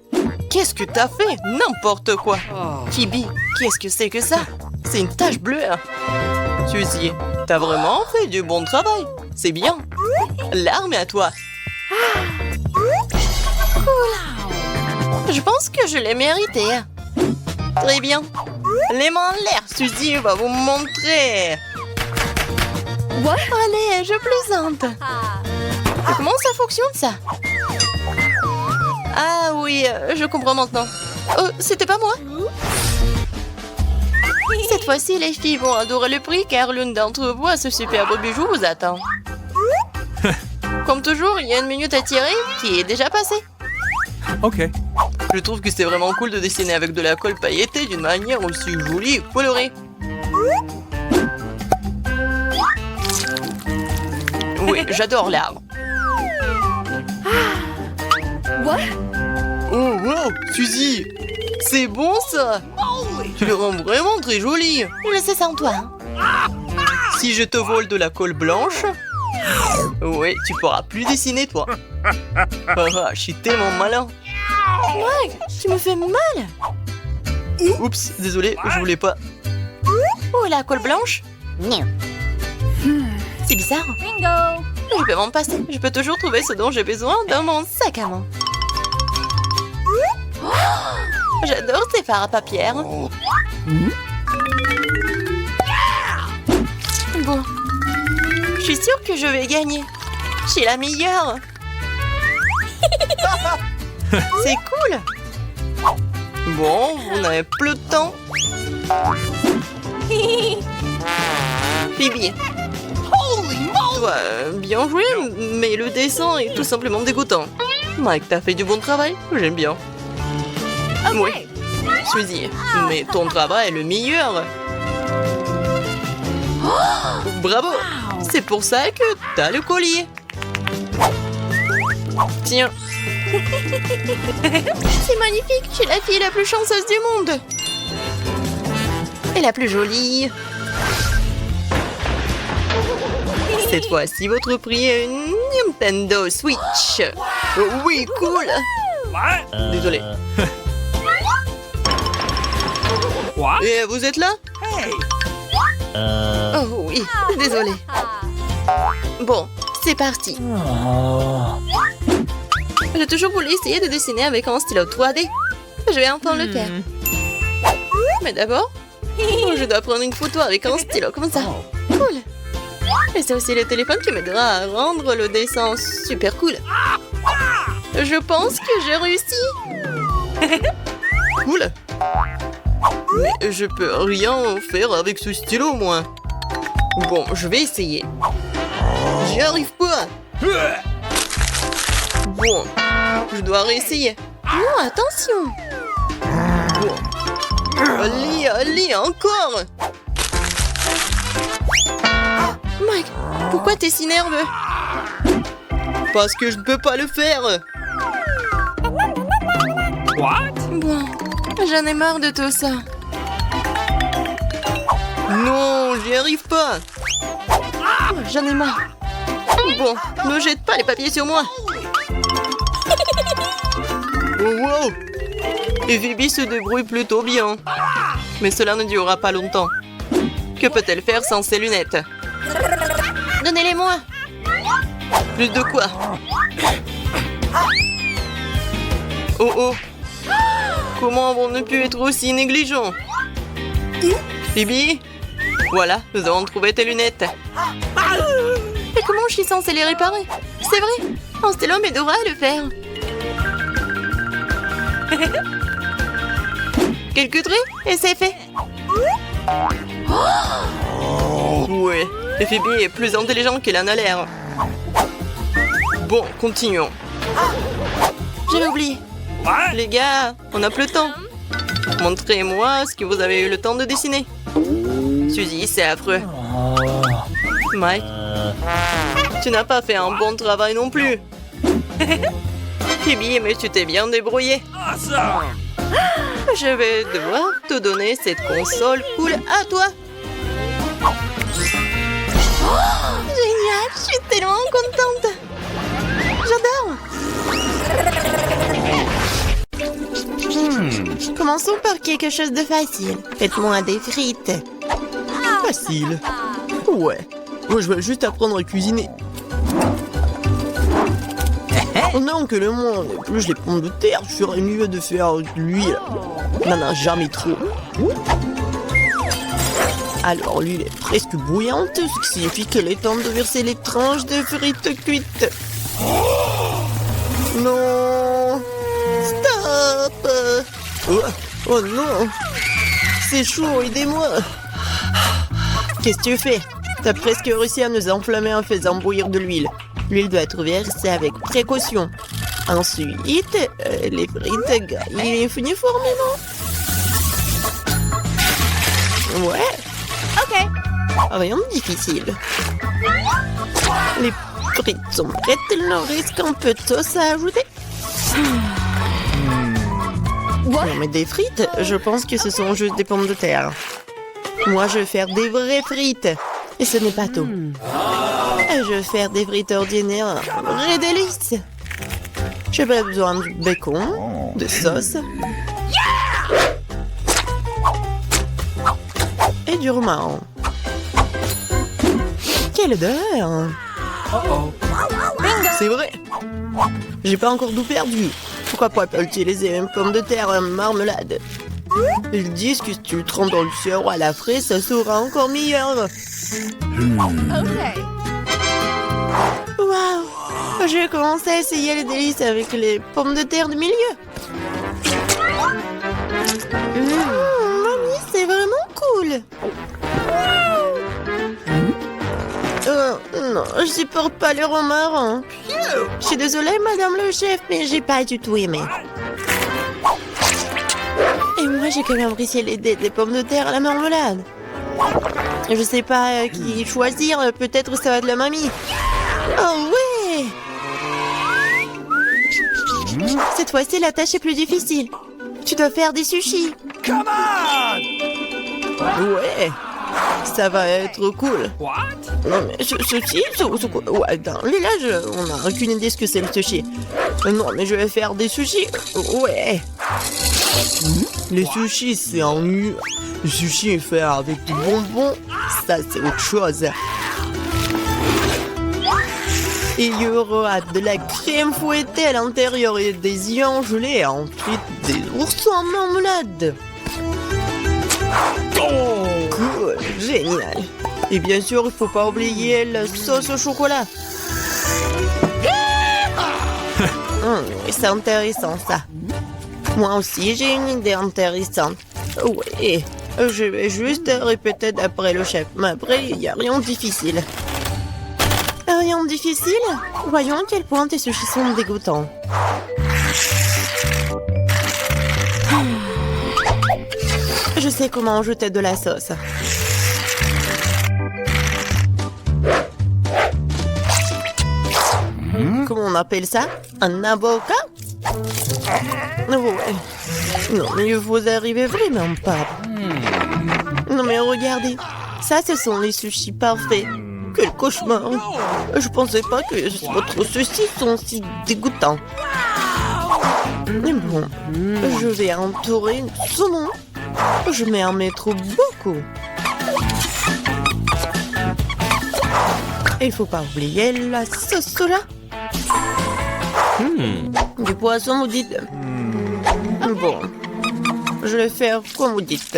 qu'est-ce que t'as fait? N'importe quoi. Phoebe, qu'est-ce que c'est que ça? C'est une tache bleue. Suzy, t'as vraiment fait du bon travail. C'est bien. L'arme est à toi. Cool. Je pense que je l'ai mérité. Très bien. Les mains en l'air, Suzy va vous montrer. What? Allez, je plaisante. Comment ça fonctionne, ça? Ah oui, je comprends maintenant. Oh, c'était pas moi. Cette fois-ci, les filles vont adorer le prix car l'une d'entre vous à ce superbe bijou vous attend. Comme toujours, il y a une minute à tirer qui est déjà passée. Okay. Je trouve que c'est vraiment cool de dessiner avec de la colle pailletée d'une manière aussi jolie et colorée. Oui, j'adore l'arbre. What? Oh, wow, Suzy! C'est bon, ça! Tu le rends vraiment très joli. Je sais sans toi. Si je te vole de la colle blanche, ouais, tu pourras plus dessiner, toi. Ah, je suis tellement malin. Mike, tu me fais mal. Oups, désolé, je voulais pas. Oh, la colle blanche? C'est bizarre. Bingo. Je peux m'en passer. Je peux toujours trouver ce dont j'ai besoin dans mon sac à main. Oh, j'adore ces fards à paupières. Bon, je suis sûre que je vais gagner. Je suis la meilleure. C'est cool. Bon, on n'avait plus de temps. Phoebe. Toi, bien joué, mais le dessin est tout simplement dégoûtant. Mike, t'as fait du bon travail, j'aime bien. Oui, Suzy, mais ton travail est le meilleur. Bravo, c'est pour ça que t'as le collier. Tiens. C'est magnifique. Je suis la fille la plus chanceuse du monde. Et la plus jolie. Cette fois-ci, votre prix est une Nintendo Switch. Oh oui, cool. What? Désolé. What? Et vous êtes là? Hey! Oh oui, désolée. Bon, c'est parti. J'ai toujours voulu essayer de dessiner avec un stylo 3D. Je vais enfin le faire. Mais d'abord, je dois prendre une photo avec un stylo comme ça. Cool. Et c'est aussi le téléphone qui m'aidera à rendre le dessin super cool. Je pense que j'ai réussi. Cool. Mais je peux rien faire avec ce stylo, moi. Bon, je vais essayer. J'y arrive pas. Bon, je dois réessayer. Non, attention. Bon. Allez, encore. Mike, pourquoi t'es si nerveux? Parce que je ne peux pas le faire. What? Bon, j'en ai marre de tout ça. Non, j'y arrive pas. Oh, j'en ai marre. Bon, ne jette pas les papiers sur moi. Oh, wow. Et Phoebe se débrouille plutôt bien. Mais cela ne durera pas longtemps. Que peut-elle faire sans ses lunettes? Donnez-les-moi. Plus de quoi? Oh oh. Comment avons-nous pu être aussi négligents? Phoebe? Voilà, nous avons trouvé tes lunettes. Et comment je suis censée les réparer? C'est vrai, un stylo m'aidera à le faire. Quelques traits et c'est fait. Ouais, et Phoebe est plus intelligente qu'elle en a l'air. Bon, continuons. J'avais oublié. What? Les gars, on n'a plus le temps. Montrez-moi ce que vous avez eu le temps de dessiner. Suzy, c'est affreux. Mike, tu n'as pas fait un bon travail non plus. Phoebe, mais tu t'es bien débrouillé. Awesome! Je vais devoir te donner cette console cool à toi. Génial, je suis tellement contente. J'adore. Commençons par quelque chose de facile. Faites-moi des frites. Facile. Ouais. Moi, je vais juste apprendre à cuisiner. Oh non, que le monde épluche les pommes de terre, je ferais mieux de faire de l'huile. Non, jamais trop. Alors, l'huile est presque bouillante, ce qui signifie qu'il est temps de verser les tranches de frites cuites. Non. Stop. Oh non. C'est chaud, aidez-moi. Qu'est-ce que tu fais? T'as presque réussi à nous enflammer en faisant bouillir de l'huile. L'huile doit être versée avec précaution. Ensuite, les frites gagnent uniformément. Ouais. Ok. Rien de difficile. Les frites sont prêtes, il leur reste un peu de sauce à ajouter. Non mais des frites? Je pense que ce sont juste des pommes de terre. Moi, je vais faire des vraies frites. Et ce n'est pas tout. Je vais faire des frites ordinaires. Vraies délices. J'ai pas besoin de bacon, de sauce. Et du romarin. Quelle odeur! C'est vrai! J'ai pas encore tout perdu. Pourquoi pas utiliser une pomme de terre en marmelade? Ils disent que si tu le trempes dans le sirop à la fraise, ça sera encore meilleur. Waouh! Je vais commencer à essayer les délices avec les pommes de terre du milieu. Mamie, c'est vraiment cool. Non, je supporte pas le romarin. Je suis désolée, madame le chef, mais j'ai pas du tout aimé. Et moi, j'ai quand même apprécié des pommes de terre à la marmelade. Je sais pas qui choisir, peut-être ça va de la mamie. Oh ouais! Cette fois-ci, la tâche est plus difficile. Tu dois faire des sushis. Come on! Ouais, ça va être cool. What? Non mais sushi, c'est quoi? Ouais, dans le village, on n'a aucune idée ce que c'est le sushi. Non mais je vais faire des sushis. Ouais. Les sushis, c'est en nu. Le sushi est fait avec du bonbon. Ça, c'est autre chose. Il y aura de la crème fouettée à l'intérieur et des œufs gelés. Ensuite, des oursons en marmelade. Cool, génial. Et bien sûr, il faut pas oublier la sauce au chocolat. C'est intéressant ça. Moi aussi, j'ai une idée intéressante. Oui, je vais juste répéter d'après le chef. Mais après, il n'y a rien de difficile. Rien de difficile? Voyons à quel point tes sushis sont dégoûtants. Je sais comment ajouter de la sauce. Comment on appelle ça? Un avocat? Ouais. Non, mais vous arrivez vraiment pas. Non, mais regardez. Ça, ce sont les sushis parfaits. Quel cauchemar. Je pensais pas que votre sushi sont si dégoûtants. Mais bon, je vais entourer le saumon. Je vais en mettre beaucoup. Il faut pas oublier la sauce soja. Du poisson, vous dites? Bon, je vais faire comme vous dites.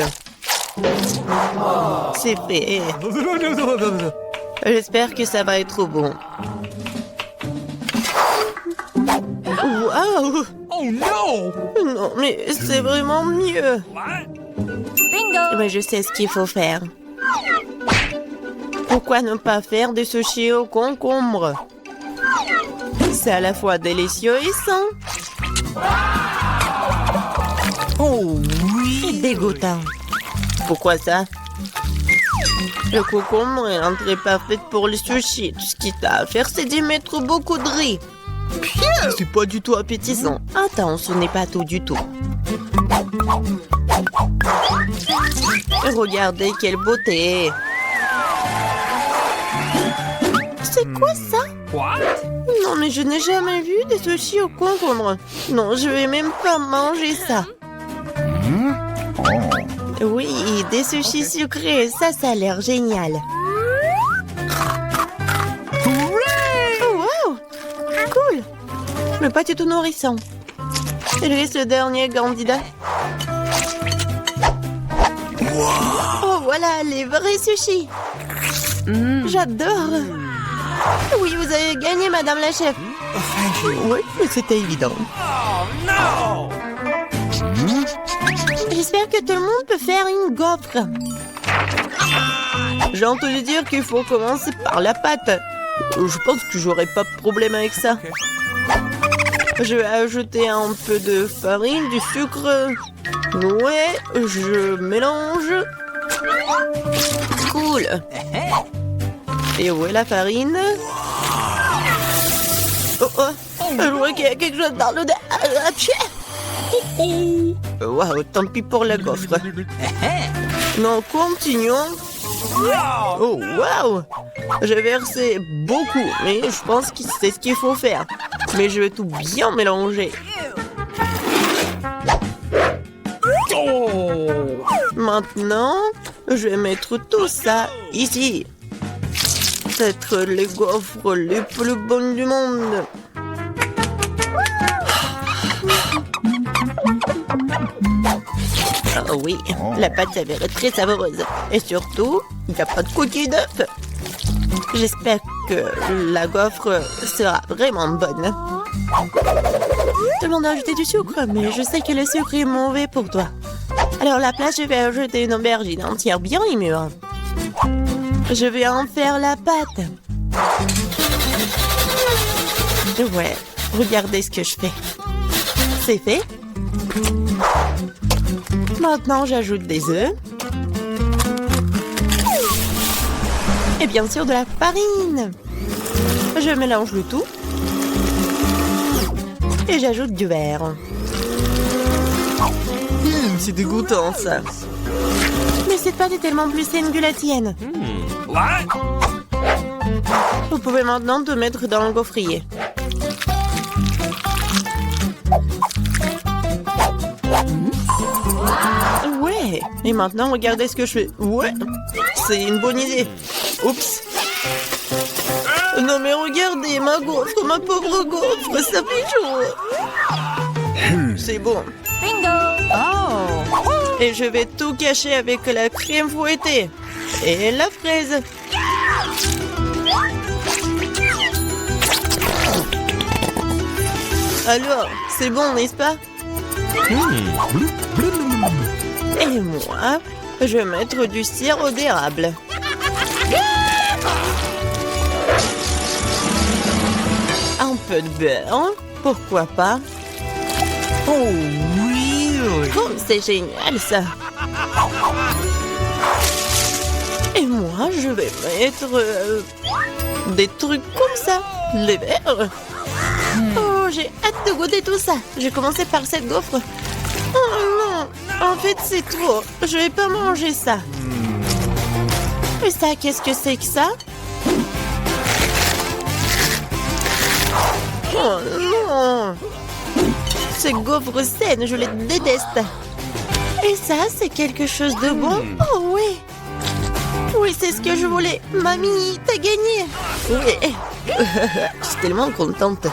C'est fait. J'espère que ça va être bon. Waouh! Oh no! Non, mais c'est vraiment mieux. What? Mais je sais ce qu'il faut faire. Pourquoi ne pas faire des sushis au concombre? C'est à la fois délicieux et sain. Oh oui! Et dégoûtant. Pourquoi ça? Le concombre est l'entrée parfaite pour les sushis. Tout ce qu'il t'a à faire, c'est d'y mettre beaucoup de riz. C'est pas du tout appétissant. Attends, ce n'est pas tout du tout. Regardez quelle beauté. C'est quoi ça? What? Non, mais je n'ai jamais vu des sushis au concombre. Non, je vais même pas manger ça. Oui, des sushis sucrés, ça a l'air génial. Oh, wow! Cool! Mais pas du tout nourrissant. Il reste le dernier candidat. Oh, voilà, les vrais sushis. J'adore. Oui, vous avez gagné, madame la chef. Oui, c'était évident. Oh no! J'espère que tout le monde peut faire une gaufre. J'ai entendu dire qu'il faut commencer par la pâte. Je pense que j'aurai pas de problème avec ça. Je vais ajouter un peu de farine, du sucre. Ouais, je mélange. Cool. Et où est la farine? Oh, oh. Je vois qu'il y a quelque chose dans l'odeur. Waouh, tant pis pour le gaufre. Non, continuons. Oh, waouh! J'ai versé beaucoup, mais je pense que c'est ce qu'il faut faire. Mais je vais tout bien mélanger. Maintenant, je vais mettre tout ça ici. Peut-être les gaufres les plus bonnes du monde. Oh oui, la pâte s'avère très savoureuse. Et surtout, il n'y a pas de coquille d'œuf. J'espère que la gaufre sera vraiment bonne. Demande d'ajouter du sucre, mais je sais que le sucre est mauvais pour toi. Alors à la place, je vais ajouter une aubergine entière bien mûre. Je vais en faire la pâte. Ouais, regardez ce que je fais. C'est fait. Maintenant, j'ajoute des œufs. Et bien sûr, de la farine. Je mélange le tout. Et j'ajoute du beurre. C'est dégoûtant, ça. Mais cette pâte est tellement plus saine que la tienne. What? Vous pouvez maintenant te mettre dans le gaufrier. Ouais. Et maintenant, regardez ce que je fais. Ouais. C'est une bonne idée. Oups. Non mais regardez, ma gaufre, ma pauvre gaufre, ça fait chaud. C'est bon. Et je vais tout cacher avec la crème fouettée et la fraise. Alors, c'est bon, n'est-ce pas? Et moi, je vais mettre du sirop d'érable. Un peu de beurre, pourquoi pas? Oh, really? Oh, c'est génial, ça. Et moi, je vais mettre des trucs comme ça, les verres. Oh, j'ai hâte de goûter tout ça. J'ai commencé par cette gaufre. Oh non, en fait, c'est trop. Je vais pas manger ça. Et ça, qu'est-ce que c'est que ça? Oh non! Ces gaufres saines, je les déteste. Et ça, c'est quelque chose de bon? Oh oui! Oui, c'est ce que je voulais. Mamie, t'as gagné! Oui! Je suis tellement contente.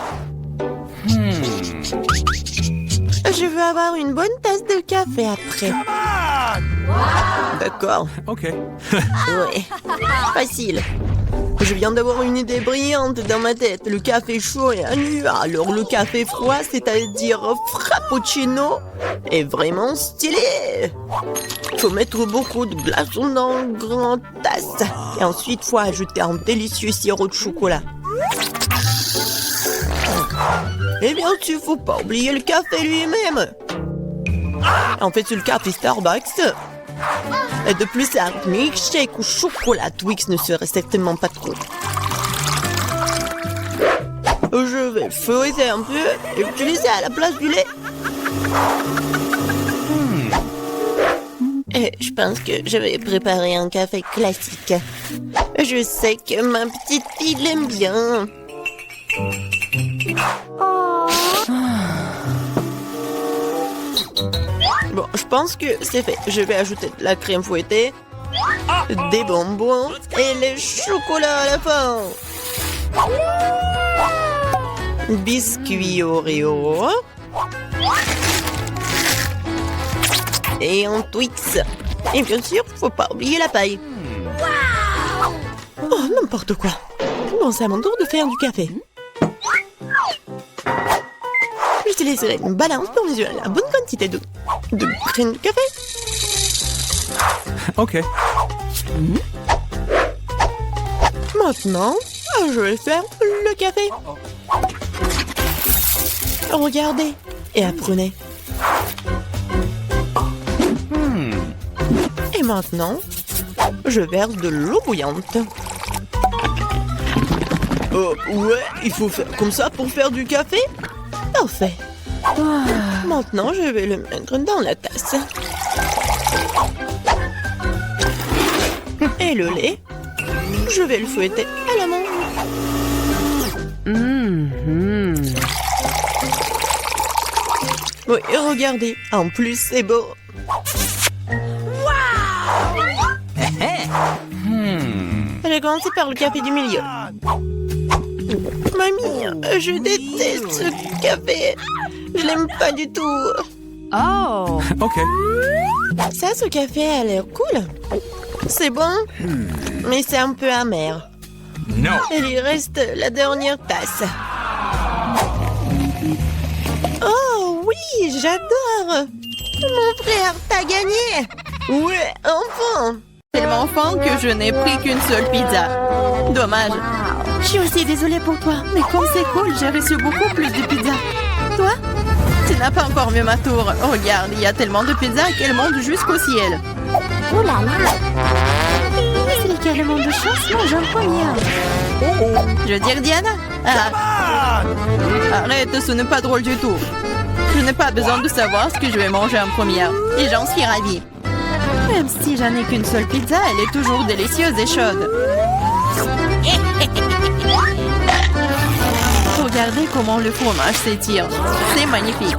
Je veux avoir une bonne tasse de café après. Come on! D'accord. Okay. Oui. Facile. Je viens d'avoir une idée brillante dans ma tête. Le café chaud est nu. Alors le café froid, c'est-à-dire frappuccino, est vraiment stylé. Faut mettre beaucoup de glaçons dans une grande tasse. Et ensuite, faut ajouter un délicieux sirop de chocolat. Et bien sûr, faut pas oublier le café lui-même. En fait, c'est le café Starbucks. Et de plus, un milkshake au chocolat Twix ne serait certainement pas trop. Je vais feuilleter un peu et utiliser à la place du lait. Et je pense que je vais préparer un café classique. Je sais que ma petite fille l'aime bien. Bon, je pense que c'est fait. Je vais ajouter de la crème fouettée, des bonbons et le chocolat à la fin. Biscuit Oreo. Et un Twix. Et bien sûr, faut pas oublier la paille. Oh, n'importe quoi. Bon, c'est à mon tour de faire du café. J'utiliserai une balance pour mesurer la bonne quantité de graines de café. Okay. Maintenant, je vais faire le café. Regardez et apprenez. Et maintenant, je verse de l'eau bouillante. Ouais, il faut faire comme ça pour faire du café? Parfait. Maintenant, je vais le mettre dans la tasse. Et le lait, je vais le fouetter à la main. Oui, regardez, en plus c'est beau. J'ai commencé par le café du milieu. Mamie, je déteste ce café. Je l'aime pas du tout. Oh. Okay. Ça, ce café a l'air cool. C'est bon, mais c'est un peu amer. No. Et il reste la dernière tasse. Oh oui, j'adore. Mon frère, t'as gagné. Ouais, enfin. Tellement faim que je n'ai pris qu'une seule pizza. Dommage. Je suis aussi désolée pour toi, mais comme c'est cool, j'ai reçu beaucoup plus de pizza. Toi? Tu n'as pas encore vu ma tour. Regarde, il y a tellement de pizzas qu'elles montent jusqu'au ciel. Oh là là. C'est carrément de chance, moi j'en première. Je veux dire Diana? Ah. Arrête, ce n'est pas drôle du tout. Je n'ai pas besoin de savoir ce que je vais manger en première. Et j'en suis ravie. Même si j'en ai qu'une seule pizza, elle est toujours délicieuse et chaude. Regardez comment le fromage s'étire. C'est magnifique.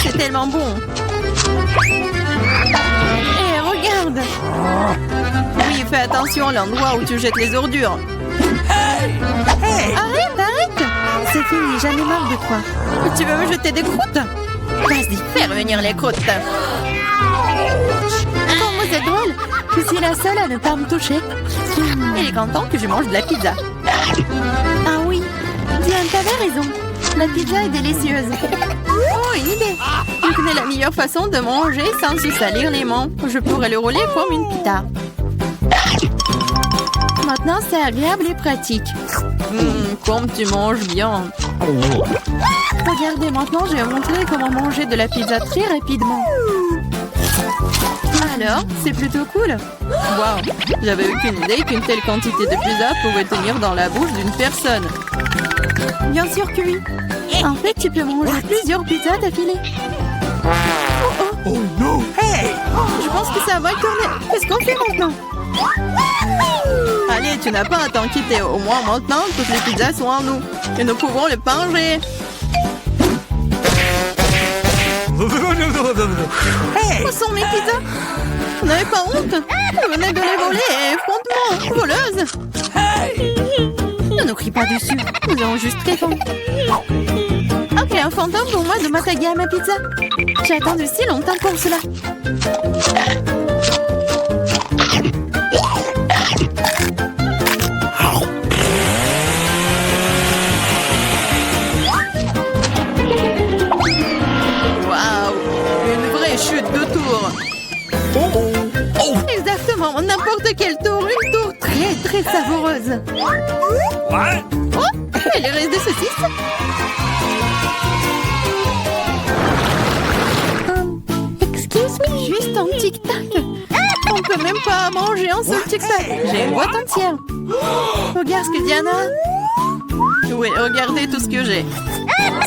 C'est tellement bon. Et regarde. Oui, fais attention à l'endroit où tu jettes les ordures. Arrête. C'est fini, j'en ai marre de toi. Tu veux me jeter des croûtes? Vas-y, fais revenir les croûtes. Comment c'est drôle. Je suis la seule à ne pas me toucher. Il est content que je mange de la pizza. Ah oui, Diane, t'avais raison. La pizza est délicieuse. Oh, une idée. Je connais la meilleure façon de manger sans se salir les mains. Je pourrais le rouler comme une pita. Maintenant, c'est agréable et pratique. Comme tu manges bien. Regardez, maintenant, je vais montrer comment manger de la pizza très rapidement. Alors, c'est plutôt cool. Waouh, j'avais aucune idée qu'une telle quantité de pizza pouvait tenir dans la bouche d'une personne. Bien sûr que oui. En fait, tu peux manger plusieurs pizzas d'affilée. Oh no. Hey. Je pense que ça va tourner. Qu'est-ce qu'on fait maintenant? Allez, tu n'as pas à t'inquiéter. Au moins maintenant, toutes les pizzas sont en nous. Et nous pouvons les manger. Hey. Où sont mes pizzas? Vous n'avez pas honte? Vous venez de les voler et frontement, voleuse. Ne nous crie pas dessus. Nous avons juste très faim. Ok, un fantôme pour moi de m'attaquer à ma pizza. J'ai attendu si longtemps pour cela. Waouh, une vraie chute de tour. Exactement, n'importe quel tour, une tour très savoureuse. What? Oh, et les restes de saucisses. Excuse me, juste un tic-tac. On peut même pas manger un seul tic-tac. J'ai une boîte entière. Regarde ce que Diana a. Oui, regardez tout ce que j'ai.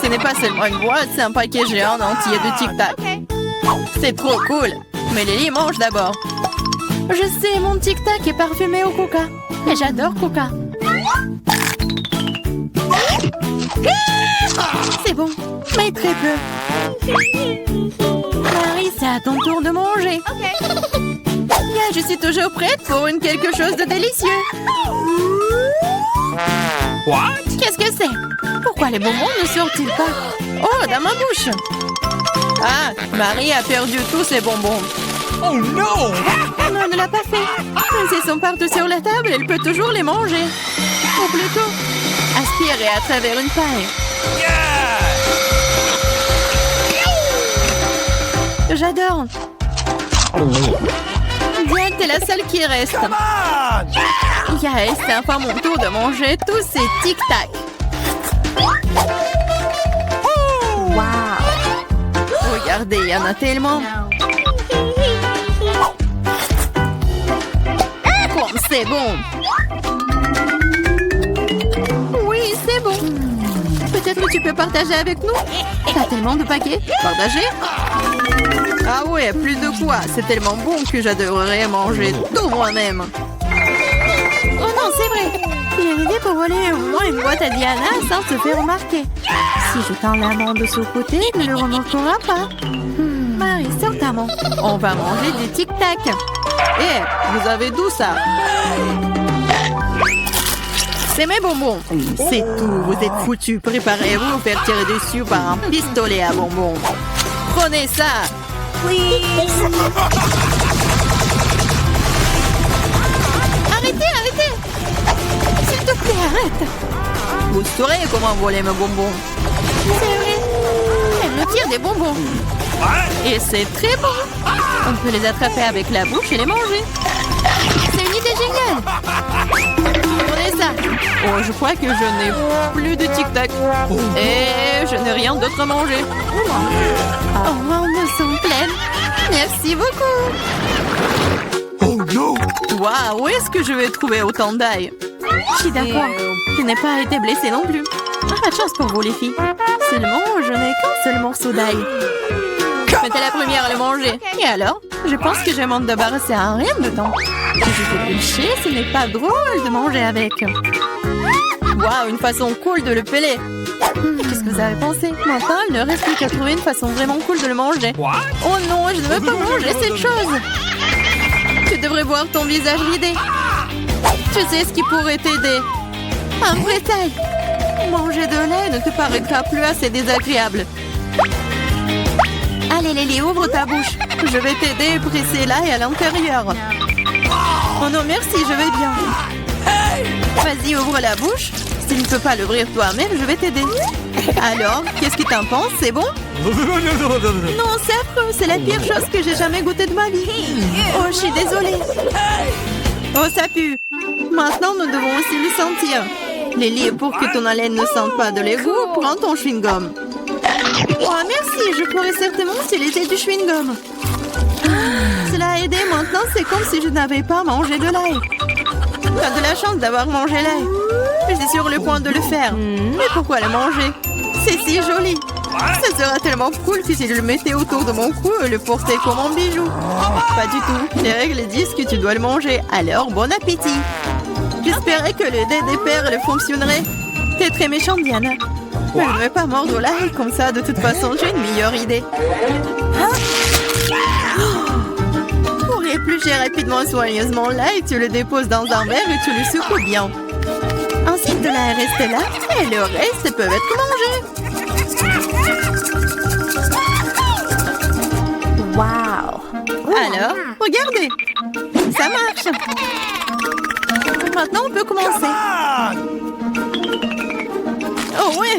Ce n'est pas seulement une boîte, c'est un paquet géant entier de tic-tac. C'est trop cool. Mais Lily mange d'abord. Je sais, mon tic-tac est parfumé au coca. Et j'adore coca. C'est bon, mais très peu. Marie, c'est à ton tour de manger. Yeah, je suis toujours prête pour quelque chose de délicieux. What? Qu'est-ce que c'est? Pourquoi les bonbons ne sortent-ils pas? Oh, dans ma bouche. Ah, Marie a perdu tous ses bonbons. Oh no. Non, elle ne l'a pas fait. Mais s'ils sont partout sur la table, elle peut toujours les manger. Ou plutôt, aspirer à travers une paille. Yeah. J'adore. Diane, t'es la seule qui reste. Come on. Yeah, c'est enfin mon tour de manger tous ces tic-tac. Regardez, il y en a tellement. Comme c'est bon. Oui, c'est bon. Peut-être que tu peux partager avec nous? T'as tellement de paquets. Partager? Ah ouais, plus de quoi? C'est tellement bon que j'adorerais manger tout moi-même. Oh non, c'est vrai. J'ai une idée pour voler au moins une boîte à Diana sans se faire remarquer. Si je tends la main de ce côté, il ne le remarquera pas. Marie, sors ta main. On va manger des tic-tac. Eh, vous avez d'où ça? C'est mes bonbons. C'est tout, vous êtes foutus. Préparez-vous à faire tirer dessus par un pistolet à bonbons. Prenez ça. Arrêtez, arrêtez. S'il te plaît, arrête. Vous saurez comment voler mes bonbons. C'est vrai. Elle me tire des bonbons. Et c'est très bon. On peut les attraper avec la bouche et les manger. C'est une idée géniale. Prenez ça. Oh, je crois que je n'ai plus de tic-tac. Et je n'ai rien d'autre à manger. Oh, on me sent pleine. Merci beaucoup. Oh no! Waouh, où est-ce que je vais trouver autant d'ail? Je suis d'accord. Je n'ai pas été blessée non plus. Pas de chance pour vous, les filles. Seulement, je n'ai qu'un seul morceau d'ail. J'étais la première à le manger. Et alors? Je pense que je vais m'en débarrasser à rien dedans. Si je fais pêcher, ce n'est pas drôle de manger avec. Waouh, une façon cool de le peler. Qu'est-ce que vous avez pensé? Maintenant, il ne reste plus qu'à trouver une façon vraiment cool de le manger. Oh non, je ne veux pas manger cette chose. Tu devrais voir ton visage ridé. Tu sais ce qui pourrait t'aider? Un vrai taille. Manger de lait ne te paraîtra plus assez désagréable. Allez, Lily, ouvre ta bouche. Je vais t'aider à presser l'ail à l'intérieur. Oh non, merci, je vais bien. Vas-y, ouvre la bouche. Si tu ne peux pas l'ouvrir toi-même, je vais t'aider. Alors, qu'est-ce que t'en penses? C'est bon? Non, c'est affreux. C'est la pire chose que j'ai jamais goûté de ma vie. Oh, je suis désolée. Oh, ça pue. Maintenant, nous devons aussi le sentir. Lily, pour que ton haleine ne sente pas de l'égout, prends ton chewing-gum. Oh, merci. Je pourrais certainement utiliser du chewing-gum. Cela a aidé. Maintenant, c'est comme si je n'avais pas mangé de l'ail. Tu as de la chance d'avoir mangé l'ail. J'étais sur le point de le faire. Mais pourquoi le manger? C'est si joli. Ça sera tellement cool si je le mettais autour de mon cou et le portais comme un bijou. Pas du tout. Les règles disent que tu dois le manger. Alors, bon appétit. J'espérais que le dé des perles fonctionnerait. T'es très méchante, Diana. Mais je ne vais pas mordre l'ail comme ça. De toute façon, j'ai une meilleure idée. Pour éplucher rapidement et soigneusement l'ail, tu le déposes dans un verre et tu le secoues bien. Ensuite, de l'ail reste là et le reste peut être mangé. Wow. Alors, regardez. Ça marche. Maintenant, on peut commencer. Oh ouais.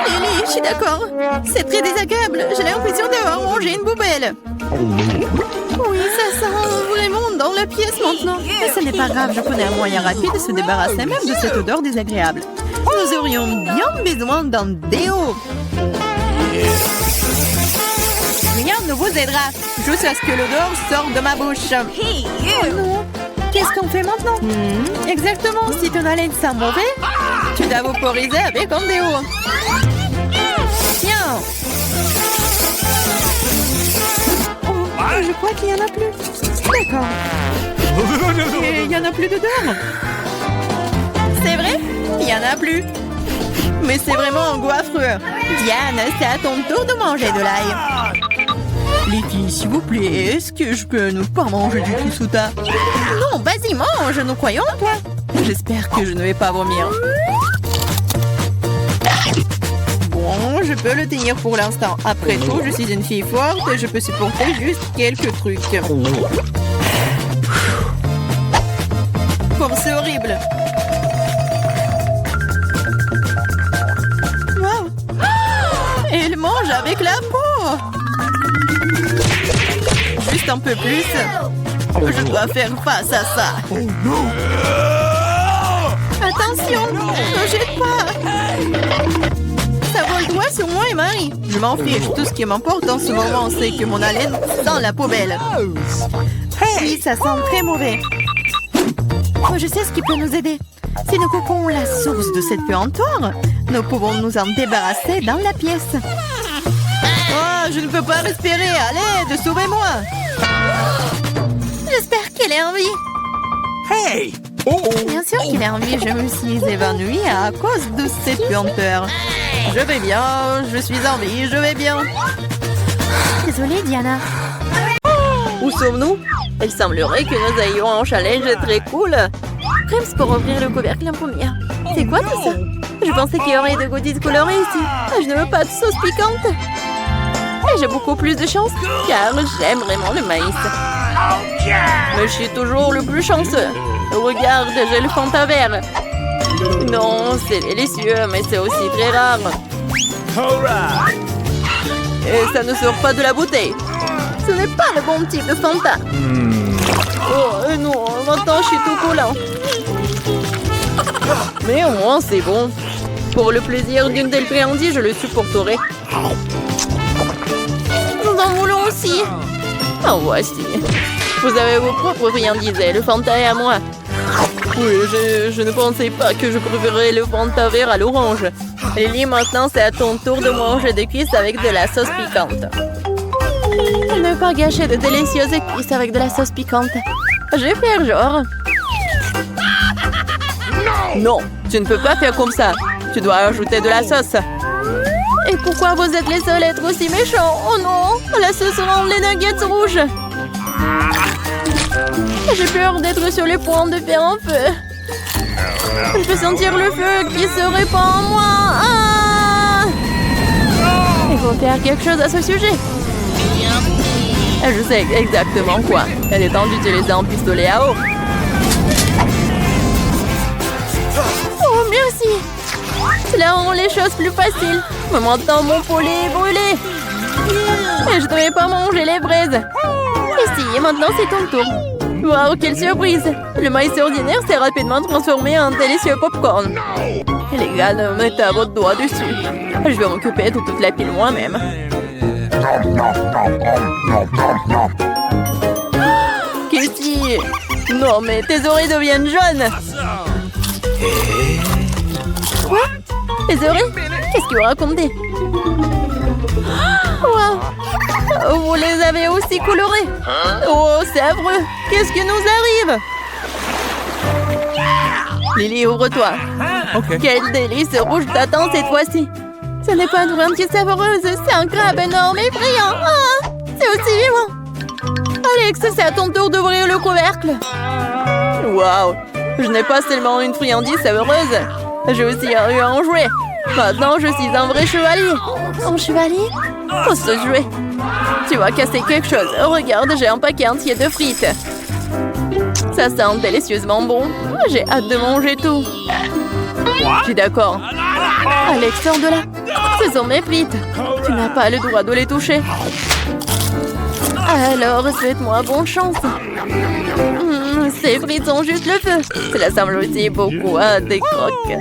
Lily, je suis d'accord. C'est très désagréable. J'ai l'impression d'avoir mangé une poubelle. Oui, ça sent vraiment dans la pièce maintenant. Mais ce n'est pas grave, je connais un moyen rapide de se débarrasser même de cette odeur désagréable. Nous aurions bien besoin d'un déo. Rien ne vous aidera, juste à ce que l'odeur sorte de ma bouche. Oh non. Qu'est-ce qu'on fait maintenant? Exactement, si ton haleine sent mauvais, tu dois vaporiser avec un déo. Tiens. Je crois qu'il n'y en a plus. D'accord. Et il n'y en a plus d'odeur. C'est vrai? Il n'y en a plus. Mais c'est vraiment un goût affreux. Diane, c'est à ton tour de manger de l'ail. Les filles, s'il vous plaît, est-ce que je peux ne pas manger du tout souta? Non, vas-y, mange, nous croyons en toi. J'espère que je ne vais pas vomir. Bon, je peux le tenir pour l'instant. Après tout, je suis une fille forte et je peux supporter juste quelques trucs. Comme c'est horrible. Wow. Elle mange avec la peau. Juste un peu plus. Je dois faire face à ça. Attention, ne jette pas. Ça vole droit sur moi et Marie. Je m'en fiche. Tout ce qui m'importe en ce moment, c'est que mon haleine sent la poubelle. Oui, ça sent très mauvais. Oh, je sais ce qui peut nous aider. Si nous coupons la source de cette puanteur, Nous pouvons nous en débarrasser dans la pièce. Oh, je ne peux pas respirer. À l'aide, sauvez-moi. J'espère qu'elle est en vie. Hey! Oh! Bien sûr qu'il est en vie. Je me suis évanouie à cause de cette puanteur. Je vais bien. Je suis en vie. Je vais bien. Désolée, Diana. Où sommes-nous? Il semblerait que nous ayons un challenge très cool. Crème pour ouvrir le couvercle en premier. C'est quoi tout ça? Je pensais qu'il y aurait des goodies colorés ici. Je ne veux pas de sauce piquante. Et j'ai beaucoup plus de chance car j'aime vraiment le maïs. Mais je suis toujours le plus chanceux. Regarde, j'ai le Fanta vert. Non, c'est délicieux, mais c'est aussi très rare. Et ça ne sort pas de la bouteille. Ce n'est pas le bon type de Fanta. Oh non, maintenant je suis tout collant. Mais au moins c'est bon. Pour le plaisir d'une telle friandise, je le supporterai. Nous en voulons aussi. En voici. Vous avez vos propres friandises et le Fanta est à moi. Oui, je ne pensais pas que je préférais le Fanta vert à l'orange. Lily, maintenant c'est à ton tour de manger des cuisses avec de la sauce piquante. Ne pas gâcher de délicieuses cuisses avec de la sauce piquante. Je vais faire genre. Non, tu ne peux pas faire comme ça. Tu dois ajouter de la sauce. Et pourquoi vous êtes les seuls à être aussi méchants? Oh non, la sauce rend les nuggets rouges. J'ai peur d'être sur le point de faire un feu. Je peux sentir le feu qui se répand en moi. Ah! Il faut faire quelque chose à ce sujet. Je sais exactement quoi. Elle est temps d'utiliser un pistolet à eau. Oh, merci. Cela rend les choses plus faciles. Mais maintenant, mon poulet est brûlé. Et je ne devais pas manger les braises. Ici, maintenant, c'est ton tour. Waouh, quelle surprise. Le maïs ordinaire s'est rapidement transformé en délicieux popcorn. Les gars, mettez à votre doigt dessus. Je vais m'occuper de toute la pile moi-même. Kitty! Non, mais tes oreilles deviennent jaunes! Quoi? Les oreilles? Qu'est-ce que vous racontez? Wow! Vous les avez aussi colorées? Oh, c'est affreux! Qu'est-ce qui nous arrive? Lily, ouvre-toi! Okay. Quel délice rouge t'attend cette fois-ci! Ce n'est pas une friandise savoureuse, c'est un crabe énorme et brillant. Ah, c'est aussi vivant. Alex, c'est à ton tour d'ouvrir le couvercle. Waouh, je n'ai pas seulement une friandise savoureuse, j'ai aussi eu un jouet. Maintenant, je suis un vrai chevalier. Un chevalier? Oh, ce jouet. Tu vas casser quelque chose. Regarde, j'ai un paquet entier de frites. Ça sent délicieusement bon. J'ai hâte de manger tout. Je suis d'accord. Alex, sors de là. Ce sont mes frites. Tu n'as pas le droit de les toucher. Alors, souhaite-moi bonne chance. Ces frites sont juste le feu. Cela semble aussi beaucoup à des croques.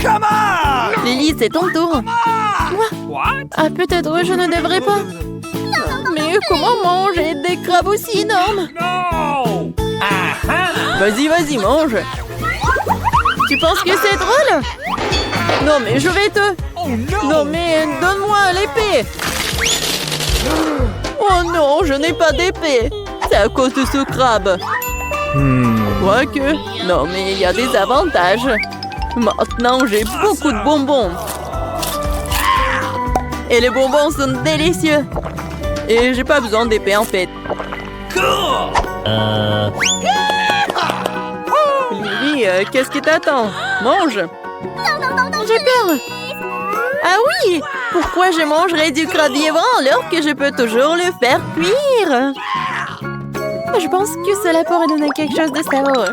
Come on! Lily, c'est ton tour. Moi? Ah, peut-être je ne devrais pas. Mais comment manger des crabes aussi énormes? No! Vas-y, vas-y, mange. Tu penses que c'est drôle? Non, mais je vais te... Oh no! Non, mais donne-moi l'épée. Oh non, je n'ai pas d'épée. C'est à cause de ce crabe. Quoique... Non, mais il y a des avantages. Maintenant, j'ai beaucoup de bonbons. Et les bonbons sont délicieux. Et j'ai pas besoin d'épée, en fait. Lily, qu'est-ce qui t'attend? Mange. J'ai peur. Ah oui! Pourquoi je mangerais du crabe vivant alors que je peux toujours le faire cuire? Je pense que cela pourrait donner quelque chose de savoureux.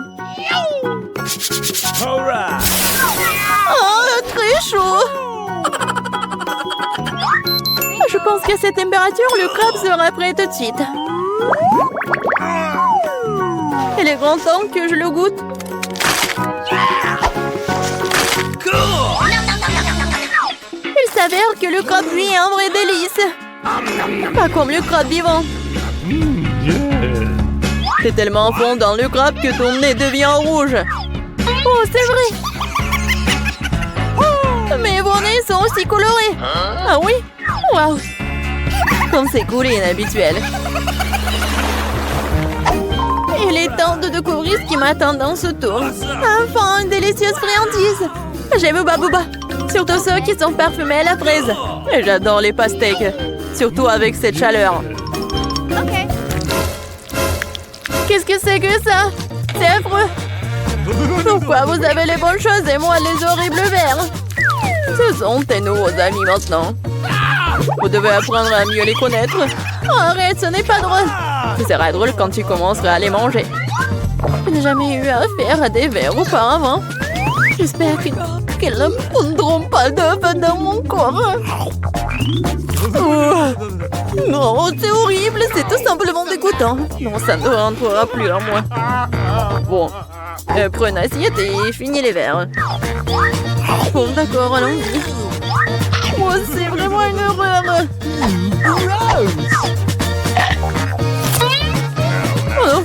Oh, très chaud! Je pense qu'à cette température, le crabe sera prêt tout de suite. Il est grand temps que je le goûte. Il s'avère que le crabe cuit est un vrai délice. Pas comme le crabe vivant. T'es tellement fond dans le crabe que ton nez devient rouge. Oh, c'est vrai. chevronnés sont aussi colorés. Ah oui? Waouh! Comme c'est cool et inhabituel. Il est temps de découvrir ce qui m'attend dans ce tour. Enfin, une délicieuse friandise. J'aime Booba Booba. Surtout ceux qui sont parfumés à la fraise. Et j'adore les pastèques. Surtout avec cette chaleur. Qu'est-ce que c'est que ça? C'est affreux. Pourquoi vous avez les bonnes choses et moi les horribles verres? Ce sont tes nouveaux amis maintenant. Vous devez apprendre à mieux les connaître. Oh, arrête, ce n'est pas drôle. Ce sera drôle quand tu commenceras à les manger. Je n'ai jamais eu affaire à des vers auparavant. J'espère qu'ils ne prendront pas d'œuf dans mon corps. Non, c'est horrible, c'est tout simplement dégoûtant. Non, ça ne rentrera plus en moi. Bon, prenez une assiette et finis les verres. Bon, d'accord, allons-y. Oh, c'est vraiment une horreur. Oh,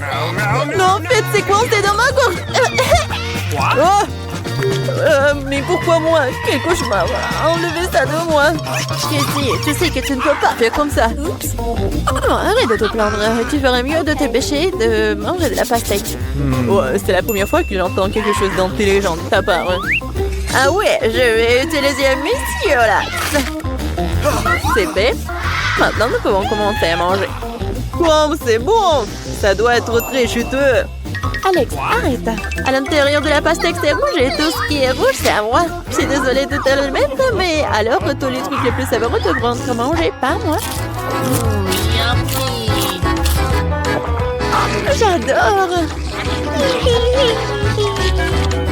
non, en fait, c'est coincé dans ma gorge. Oh. Mais pourquoi moi? Quel cauchemar! Enlevez ça de moi! Casey, tu sais que tu ne peux pas faire comme ça! Oups! Non, arrête de te plaindre! Tu ferais mieux de te pêcher de manger de la pastèque! Oh, c'est la première fois que j'entends quelque chose d'intelligent de ta part! Ah ouais, je vais utiliser Monsieur là! C'est fait! Maintenant, nous pouvons commencer à manger! Wow, c'est bon! Ça doit être très juteux! Alex, arrête! À l'intérieur de la pastèque, c'est rouge et tout ce qui est rouge, c'est à moi. Je suis désolée de te le mettre, mais alors tous les trucs les plus savoureux devront être mangés par moi. J'adore!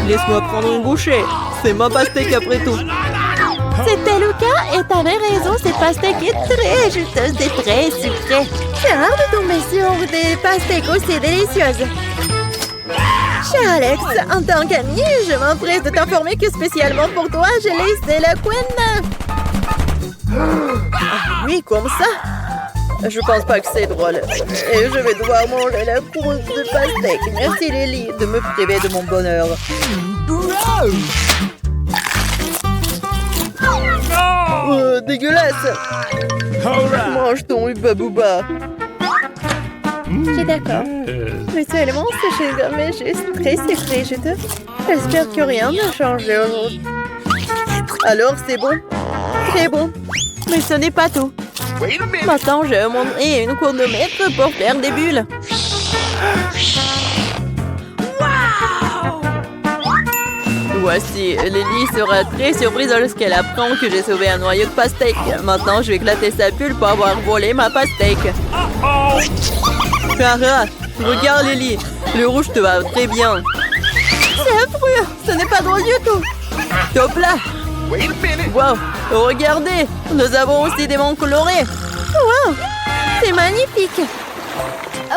Laisse-moi prendre une bouchée. C'est ma pastèque après tout. C'était le cas et t'avais raison, cette pastèque est très juteuse et très sucrée. C'est rare de tomber sur des pastèques aussi délicieuses. Cher Alex, en tant qu'ami, je m'empresse de t'informer que spécialement pour toi, j'ai laissé la couenne. Ah oui, comme ça? Je pense pas que c'est drôle. Et je vais devoir manger la croûte de pastèque. Merci Lily de me priver de mon bonheur. Dégueulasse! Mange ton Booba Booba. J'ai d'accord. Mais seulement ce chewing-gum est juste très sucré, j'espère que rien n'a changé aujourd'hui. Alors c'est bon. Très bon. Mais ce n'est pas tout. Maintenant, je monte une chronomètre pour faire des bulles. Voici, Lily sera très surprise lorsqu'elle apprend que j'ai sauvé un noyau de pastèque. Maintenant, je vais éclater sa bulle pour avoir volé ma pastèque. Clara, regarde Lily, le rouge te va très bien. C'est affreux, ce n'est pas drôle du tout. Top là. Wow, regardez, nous avons aussi des manches colorées. Wow, c'est magnifique.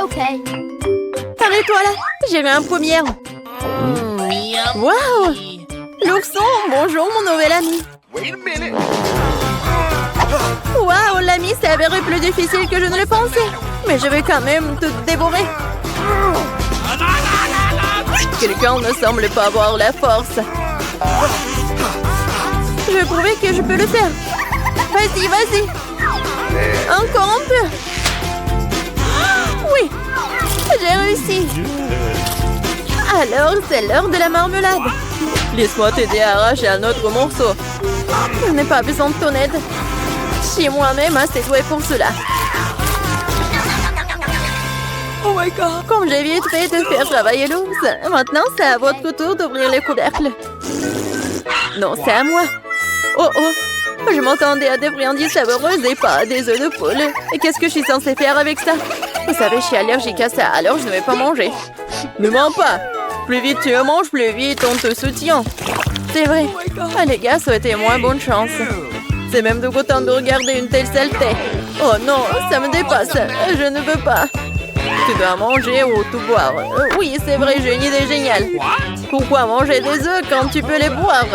Ok. Arrête-toi là, j'ai vu un premier. Wow, l'ourson, bonjour mon nouvel ami. Wow, l'ami s'est avéré plus difficile que je ne le pensais. Mais je vais quand même tout dévorer. Quelqu'un ne semble pas avoir la force. Je vais prouver que je peux le faire. Vas-y, vas-y. Encore un peu. Oui, j'ai réussi. Alors, c'est l'heure de la marmelade. Laisse-moi t'aider à arracher un autre morceau. Je n'ai pas besoin de ton aide. Je suis moi-même assez douée pour cela. Oh my god! Comme j'ai vite fait de faire travailler l'ours, maintenant c'est à votre tour d'ouvrir les couvercles. Non, c'est à moi. Oh oh! Je m'attendais à des friandises savoureuses et pas à des œufs de poule. Et qu'est-ce que je suis censée faire avec ça? Vous savez, je suis allergique à ça, alors je ne vais pas manger. Ne mens pas! Plus vite tu le manges, plus vite on te soutient. C'est vrai. Ah, les gars, souhaitez-moi bonne chance. C'est même dégoûtant de regarder une telle saleté. Oh non, ça me dépasse. Je ne veux pas. Tu dois manger ou tout boire. Oui, c'est vrai, j'ai une idée géniale. Pourquoi manger des œufs quand tu peux les boire?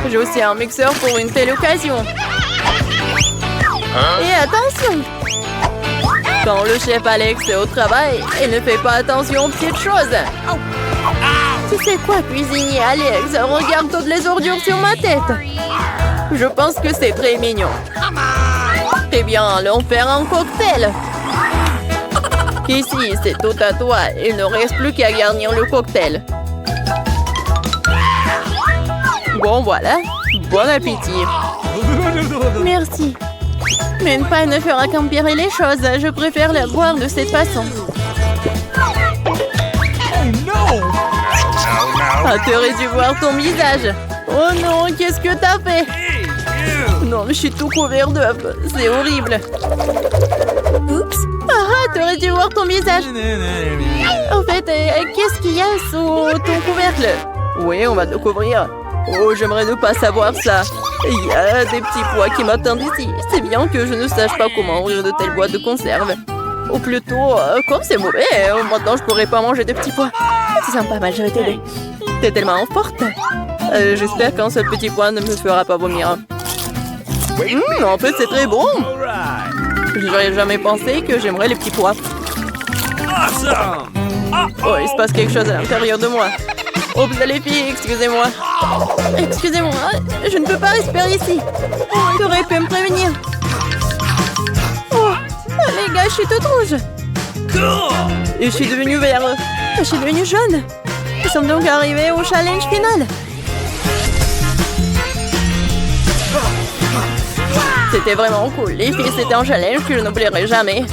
J'ai aussi un mixeur pour une telle occasion. Et attention! Quand le chef Alex est au travail, il ne fait pas attention aux petites choses. Tu sais quoi, cuisinier Alex? Regarde toutes les ordures sur ma tête. Je pense que c'est très mignon. Eh bien, allons faire un cocktail. Ici, c'est tout à toi. Il ne reste plus qu'à garnir le cocktail. Bon, voilà. Bon appétit. Merci. Mais une paille ne fera qu'empirer les choses. Je préfère les boire de cette façon. Ah, t'aurais dû voir ton visage. Oh non, qu'est-ce que t'as fait? Non, mais je suis tout couvert d'œufs. C'est horrible. Oups. Ah, t'aurais dû voir ton visage. En fait, qu'est-ce qu'il y a sous ton couvercle? Oui, on va te couvrir. Oh, j'aimerais ne pas savoir ça. Il y a des petits pois qui m'attendent ici. C'est bien que je ne sache pas comment ouvrir de telles boîtes de conserve. Ou plutôt, comme c'est mauvais, maintenant je pourrais pas manger de petits pois. Tu sens pas mal, je vais t'aider. T'es tellement forte. J'espère qu'un seul petit pois ne me fera pas vomir. En fait, c'est très bon. J'aurais jamais pensé que j'aimerais les petits pois. Oh, il se passe quelque chose à l'intérieur de moi. Oups, les filles, excusez-moi. Excusez-moi, je ne peux pas respirer ici. Tu aurais pu me prévenir. Oh, les gars, je suis toute rouge. Et je suis devenue vert. Je suis devenue jaune. Nous sommes donc arrivés au challenge final. C'était vraiment cool. Les filles, c'était un challenge que je n'oublierai jamais.